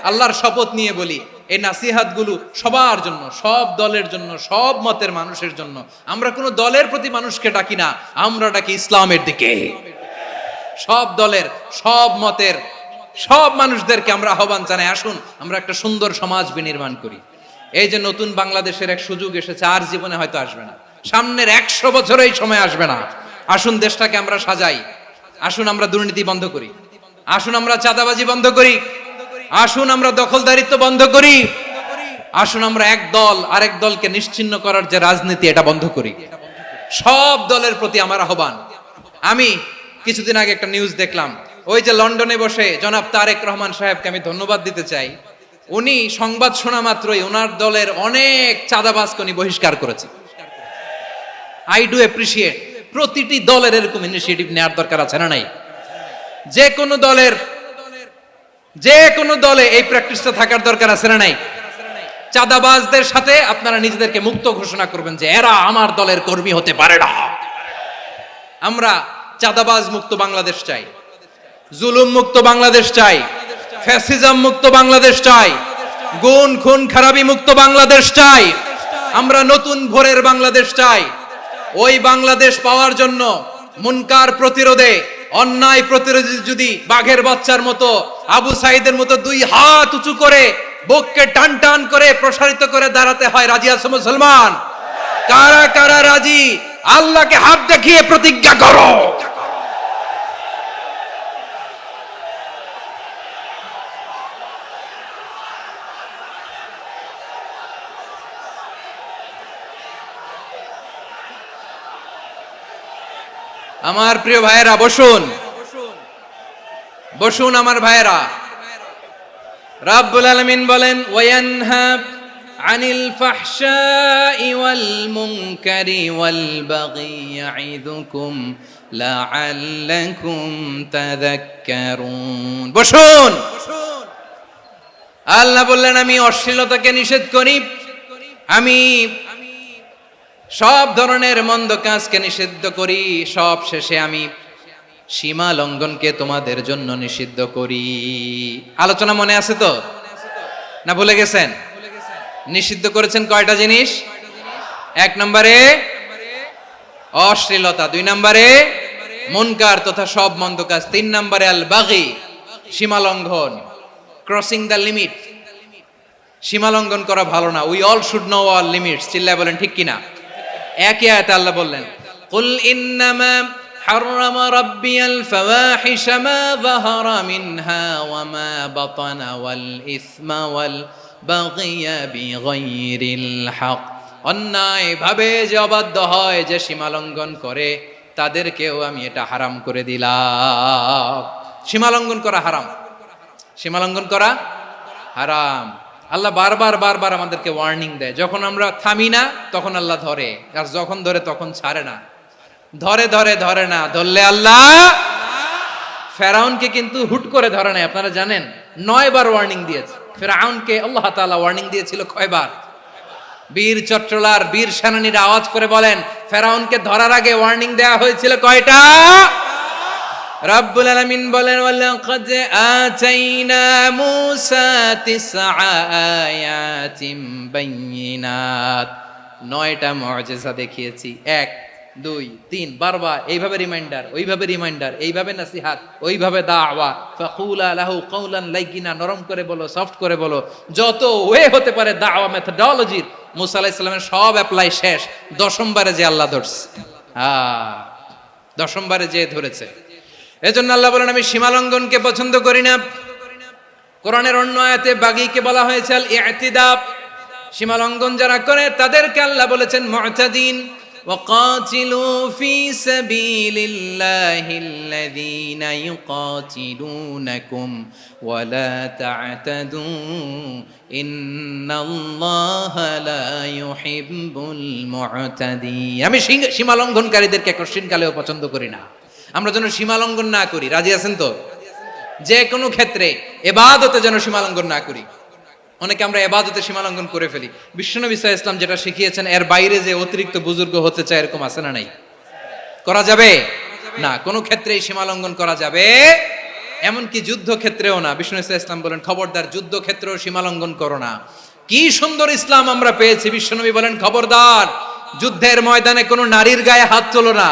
আল্লাহর শপথ নিয়ে বলি, এই নাসিহাত গুলো সবার জন্য, সব দলের জন্য, সব মতের মানুষের জন্য। আমরা কোনো দলের প্রতি মানুষকে ডাকি না, আমরা ডাকি ইসলামের দিকে। সব দলের, সব মতের, সব মানুষদেরকে আমরা আহ্বান জানাই, আসুন আমরা একটা সুন্দর সমাজ বিনির্মাণ করি। এই যে নতুন বাংলাদেশের এক সুযোগ এসেছে, আর জীবনে হয়তো আসবে না, সামনের 100 বছর এই সময় আসবে না। আসুন দেশটাকে আমরা সাজাই, আসুন আমরা দুর্নীতি বন্ধ করি, আসুন আমরা চাঁদাবাজি বন্ধ করি, আসুন আমরা দখলদারিত্ব বন্ধ করি, আসুন আমরা এক দল আরেক দলকে নিশ্চিহ্ন করার যে রাজনীতি, এটা বন্ধ করি। সব দলের প্রতি আমার আহ্বান। আমি কিছুদিন আগে একটা নিউজ দেখলাম, ওই যে লন্ডনে বসে জনাব তারেক রহমান সাহেবকে আমি ধন্যবাদ দিতে চাই। উনি সংবাদ শোনা মাত্রই ওনার দলের অনেক চাঁদাবাজকে উনি বহিষ্কার করেছে। I do appreciate. প্রতিটি দলের এরকম ইনিশিয়েটিভ নেওয়ার দরকার আছে না নাই? যে কোনো দলে এই প্র্যাকটিসটা থাকার দরকার আছে না নাই? চাঁদাবাজদের সাথে আপনারা নিজেদেরকে মুক্ত ঘোষণা করবেন যে এরা আমার দলের কর্মী হতে পারে না। আমরা চাঁদাবাজ মুক্ত বাংলাদেশ চাই, জুলুম মুক্ত বাংলাদেশ চাই, ফ্যাসিজম মুক্ত বাংলাদেশ চাই, গুণ খুন খারাপি মুক্ত বাংলাদেশ চাই। আমরা নতুন ভোরের বাংলাদেশ চাই। ওই বাংলাদেশ পাওয়ার জন্য মুনকার প্রতিরোধে, অন্যায় প্রতিরোধে যদি বাঘের বাচ্চার মতো, আবু সাইদের মতো 2 হাত উঁচু করে বুককে টান টান করে প্রসারিত করে দাঁড়াতে হয়, রাজি আছো মুসলমান? কারা কারা রাজি? আল্লাহকে হাত দেখিয়ে প্রতিজ্ঞা করো। আমার প্রিয় ভাইয়েরা, বসুন বসুন আমার ভাইয়েরা। রাব্বুল আলামিন বলেন, ওয়ায়ানহা আনিল ফাহশাই ওয়াল মুনকারি ওয়াল বাগি ইয়াইদুকুম লাআল্লাকুম তাযাক্কারুন। বসুন। আল্লাহ বললেন, আমি অশ্লীলতাকে নিষেধ করি, আমি সব ধরনের মন্দ কাজকে নিষিদ্ধ করি, সব শেষে আমি সীমা লঙ্ঘনকে তোমাদের জন্য নিষিদ্ধ করি। আলোচনা মনে আছে তো? না ভুলে গেছেন? নিষিদ্ধ করেছেন কয়টা জিনিস? 1 নম্বরে অশ্লীলতা, 2 নম্বরে মুনকার তথা সব মন্দ কাজ, 3 নম্বরে আল বাগি, সীমা লঙ্ঘন, ক্রসিং দ্য লিমিট। সীমা লঙ্ঘন করা ভালো না। We all should know our limits. চিল্লায় বলেন ঠিক কিনা? একই আয়াতে আল্লাহ বললেন, কুল ইন্নামা হাররামা রাব্বিয়াল ফাওয়াহিশা মা যাহারা মিনহা ওয়া মা বাতানা ওয়াল ইসমা ওয়াল বাগিয়া বিগাইরিল হক। অন্যায় ভাবে যে অবাধ্য হয়, যে সীমা লঙ্ঘন করে, তাদেরকেও আমি এটা হারাম করে দিলাম। সীমা লঙ্ঘন করা হারাম, সীমা লঙ্ঘন করা হারাম। আল্লাহ বারবার আমাদেরকে ওয়ার্নিং দেয়। যখন আমরা থামি না তখন আল্লাহ ধরে, আর যখন ধরে তখন ছাড়ে না। ধরে না, ধরলে আল্লাহ। ফেরাউনকে কিন্তু হুট করে ধরে নাই, আপনারা জানেন 9 বার ওয়ার্নিং দিয়েছে। ফেরাউনকে আল্লাহ তাআলা ওয়ার্নিং দিয়েছিল কয়বার? বীর চট্টলার বীর সেনানীরা আওয়াজ করে বলেন, ফেরাউনকে ধরার আগে ওয়ার্নিং দেওয়া হয়েছিল কয়টা? রাব্বুল আলামিন বলেন, ওয়ালাকাদ আতাইনা মূসা 9 আয়াতিন বাইয়িনাত। 9টা মুআজিজা দেখিয়েছি। 1 2 3 বারবার এইভাবে রিমাইন্ডার, ওইভাবে রিমাইন্ডার, এইভাবে নসিহাত, ওইভাবে দাওয়া। ফাকুলা লাহু কাওলান লাইয়িনা, নরম করে বলো, সফট করে বলো, যত ওয়ে হতে পারে দাওয়া মেথডোলজির। মূসা আলাইহিস সালামের সব অ্যাপ্লাই শেষ। 10ম বারে যে আল্লাহ ধরছে, 10ম বারে যে ধরেছে। এজন্য আল্লাহ বলেন, আমি সীমা লঙ্ঘনকে পছন্দ করি না। কোরআনের অন্য আয়াতে বাগীকে বলা হয়েছে আল ইতিদা, সীমা লঙ্ঘন যারা করে তাদেরকে আল্লাহ বলেছেন মুতাদিন। وقاتلوا في سبيل الله الذين يقاتلونكم ولا تعتدوا إن الله لا يحب المعتدين। আমি সীমা লঙ্ঘনকারীদেরকে কঠিনকালেও পছন্দ করি না। আমরা যেন সীমা লঙ্ঘন না করি, রাজি আছেন তো? যে কোনো ক্ষেত্রে ইবাদতে যেন সীমা লঙ্ঘন না করি। অনেকে আমরা ইবাদতে সীমা লঙ্ঘন করে ফেলি। বিশ্বনবী সাল্লাল্লাহু আলাইহি ওয়াসাল্লাম যেটা শিখিয়েছেন এর বাইরে যে অতিরিক্ত বুজুর্গ হতে চায় এরকম আছে না নাই? করা যাবে না, কোনো ক্ষেত্রেই সীমা লঙ্ঘন করা যাবে, এমনকি যুদ্ধ ক্ষেত্রেও না। বিশ্বনবী সাল্লাল্লাহু আলাইহি ওয়াসাল্লাম বলেন খবরদার যুদ্ধ ক্ষেত্রেও সীমা লঙ্ঘন করো না। কি সুন্দর ইসলাম আমরা পেয়েছি। বিশ্বনবী বলেন খবরদার যুদ্ধের ময়দানে কোনো নারীর গায়ে হাত তোলো না,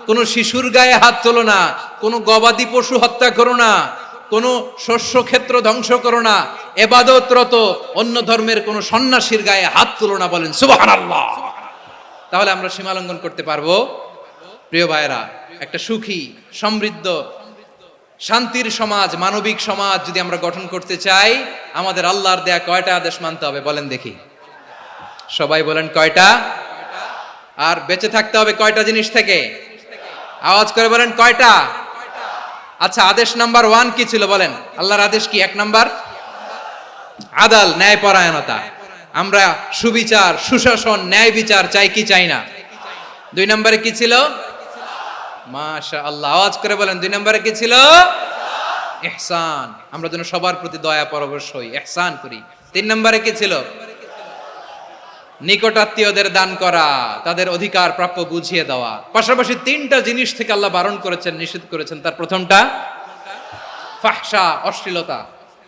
কোনো শিশুর গায়ে হাত তোলো না, কোনো গবাদি পশু হত্যা করো না, কোনো শস্য ক্ষেত্র ধ্বংস করো না, ইবাদতরত অন্য ধর্মের কোনো সন্ন্যাসীর গায়ে হাত তোলো না। বলেন সুবহানাল্লাহ। তাহলে আমরা সীমা লঙ্ঘন করতে পারবো? প্রিয় ভাইরা, একটা সুখী সমৃদ্ধ শান্তির সমাজ, মানবিক সমাজ যদি আমরা গঠন করতে চাই, আমাদের আল্লাহর দেয়া কয়টা আদেশ মানতে হবে বলেন দেখি? সবাই বলেন কয়টা? আর বেঁচে থাকতে হবে কয়টা জিনিস থেকে? আওয়াজ করে বলেন কয়টা? আচ্ছা, আদেশ নাম্বার 1 কি ছিল বলেন? আল্লাহর আদেশ কি? 1 নাম্বার আদাল, ন্যায়পরায়ণতা। আমরা সুবিচার, সুশাসন, ন্যায় বিচার চাই কি চাই না? 2 নম্বরে কি ছিল? মাশাআল্লাহ, আওয়াজ করে বলেন 2 নম্বরে কি ছিল? ইহসান। আমরা যেন সবার প্রতি দয়া পরবশ হই, ইহসান করি। 3 নম্বরে কি ছিল? নিকটাত্মীয়দের দান করা, তাদের অধিকার প্রাপ্য বুঝিয়ে দেওয়া। পাশাপাশি 3টা জিনিস থেকে আল্লাহ বারণ করেছেন, নিষেধ করেছেন। তার প্রথমটা ফাহশা, অশ্লীলতা।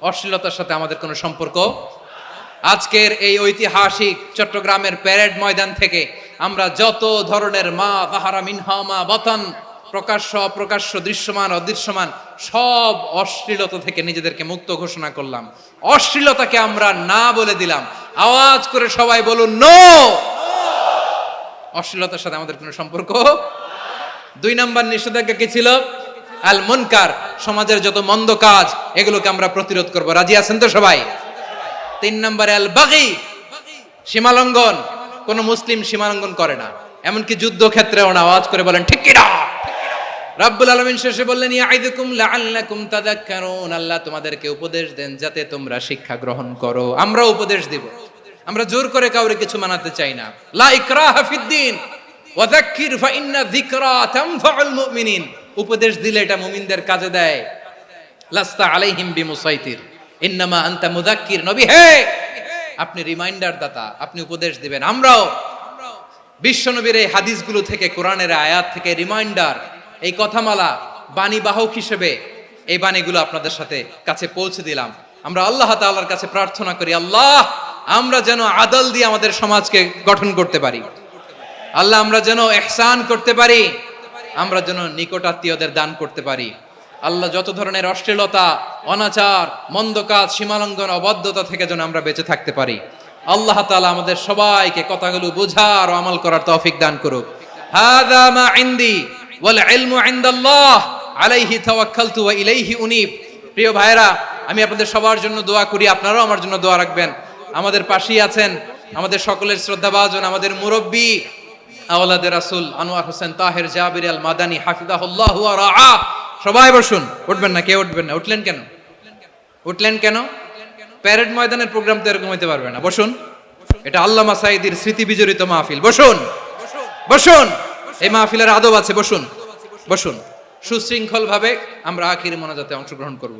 অশ্লীলতার সাথে আমাদের কোনো সম্পর্ক। আজকের এই ঐতিহাসিক চট্টগ্রামের প্যারেড ময়দান থেকে আমরা যত ধরনের মা তাহারা মিনহা মা বাতান, প্রকাশ্য অপ্রকাশ্য, দৃশ্যমান অদৃশ্যমান, সব অশ্লীলতা থেকে নিজেদেরকে মুক্ত ঘোষণা করলাম। অশ্লীলতাকে আমরা না বলে দিলাম। আওয়াজ করে সবাই বলুন নো। অশ্লীলতার সাথে আমাদের কোনো সম্পর্ক। 2 নম্বর নিষেধাজ্ঞা কি ছিল? আল মুনকার, সমাজের যত মন্দ কাজ এগুলোকে আমরা প্রতিরোধ করব। রাজি আছেন তো সবাই? 3 নম্বরে আল বাগি, সীমালঙ্ঘন। কোন মুসলিম সীমালঙ্ঘন করে না, এমনকি যুদ্ধ ক্ষেত্রেও না। আওয়াজ করে বলেন ঠিক কি না? রব্বুল আলামিন শেষে বললেন ইয়াইদুকুম লাআল্লাকুম তাযাক্কারুন। আল্লাহ তোমাদেরকে উপদেশ দেন যাতে তোমরা শিক্ষা গ্রহণ করো। আমরা উপদেশ দিব, আমরা জোর করে কাউরে কিছু মানাতে চাই না। লা ইকরাহা ফিদ্দিন ওয়া যাক্কির ফা ইন্না যিকরা তানফাউল মুমিনিন। উপদেশ দিলে এটা মুমিনদের কাজে দেয়। লাস্তা আলাইহিম বিমুসাইতির ইন্নামা আনতা মুযাক্কির। নবী হে, আপনি রিমাইন্ডার দাতা, আপনি উপদেশ দিবেন। আমরাও বিশ্বনবীর এই হাদিসগুলো থেকে, কোরআনের আয়াত থেকে রিমাইন্ডার, এই কথামালা, বাণী বাহক হিসেবে এই বাণীগুলো আপনাদের সাথে কাছে পৌঁছে দিলাম। আমরা আল্লাহ তাআলার কাছে প্রার্থনা করি, আল্লাহ আমরা যেন আদল দিয়ে আমাদের সমাজকে গঠন করতে পারি। আল্লাহ আমরা যেন ইহসান করতে পারি, আমরা যেন নিকটাত্মীয়দের দান করতে পারি। আল্লাহ যত ধরনের অশ্লীলতা, অনাচার, মন্দ কাজ, সীমালঙ্ঘন, অবাধ্যতা থেকে যেন আমরা বেঁচে থাকতে পারি। আল্লাহ তাআলা আমাদের সবাইকে কথাগুলো বোঝার ও আমল করার তৌফিক দান করুক। হাযা মা ইনদি ওয়াল ইলমু ইনদাল্লাহ আলাইহি তাওয়াক্কালতু ওয়া ইলাইহি উনীব। প্রিয় ভাইরা, আমি আপনাদের সবার জন্য দোয়া করি, আপনারাও আমার জন্য দোয়া রাখবেন। আমাদের পাশেই আছেন আমাদের সকলের শ্রদ্ধাভাজন, আমাদের মুরব্বী আওলাদে রাসূল আনোয়ার হোসেন তাহের জাবির আল মাদানী হাফিজাহুল্লাহ ওয়া রাআ। সবাই বসুন। উঠবেন না? কেউ উঠবেন না? উঠলেন কেন? উঠলেন কেন? প্যারেড ময়দানের প্রোগ্রাম তো এরকম হইতে পারবে না। বসুন, এটা আল্লামা সাঈদীর স্মৃতি বিজড়িত মাহফিল। বসুন, বসুন। এই মাহফিলের আদব আছে। বসুন, বসুন। সুশৃঙ্খল ভাবে আমরা আখির মোনাজাতে অংশগ্রহণ করব।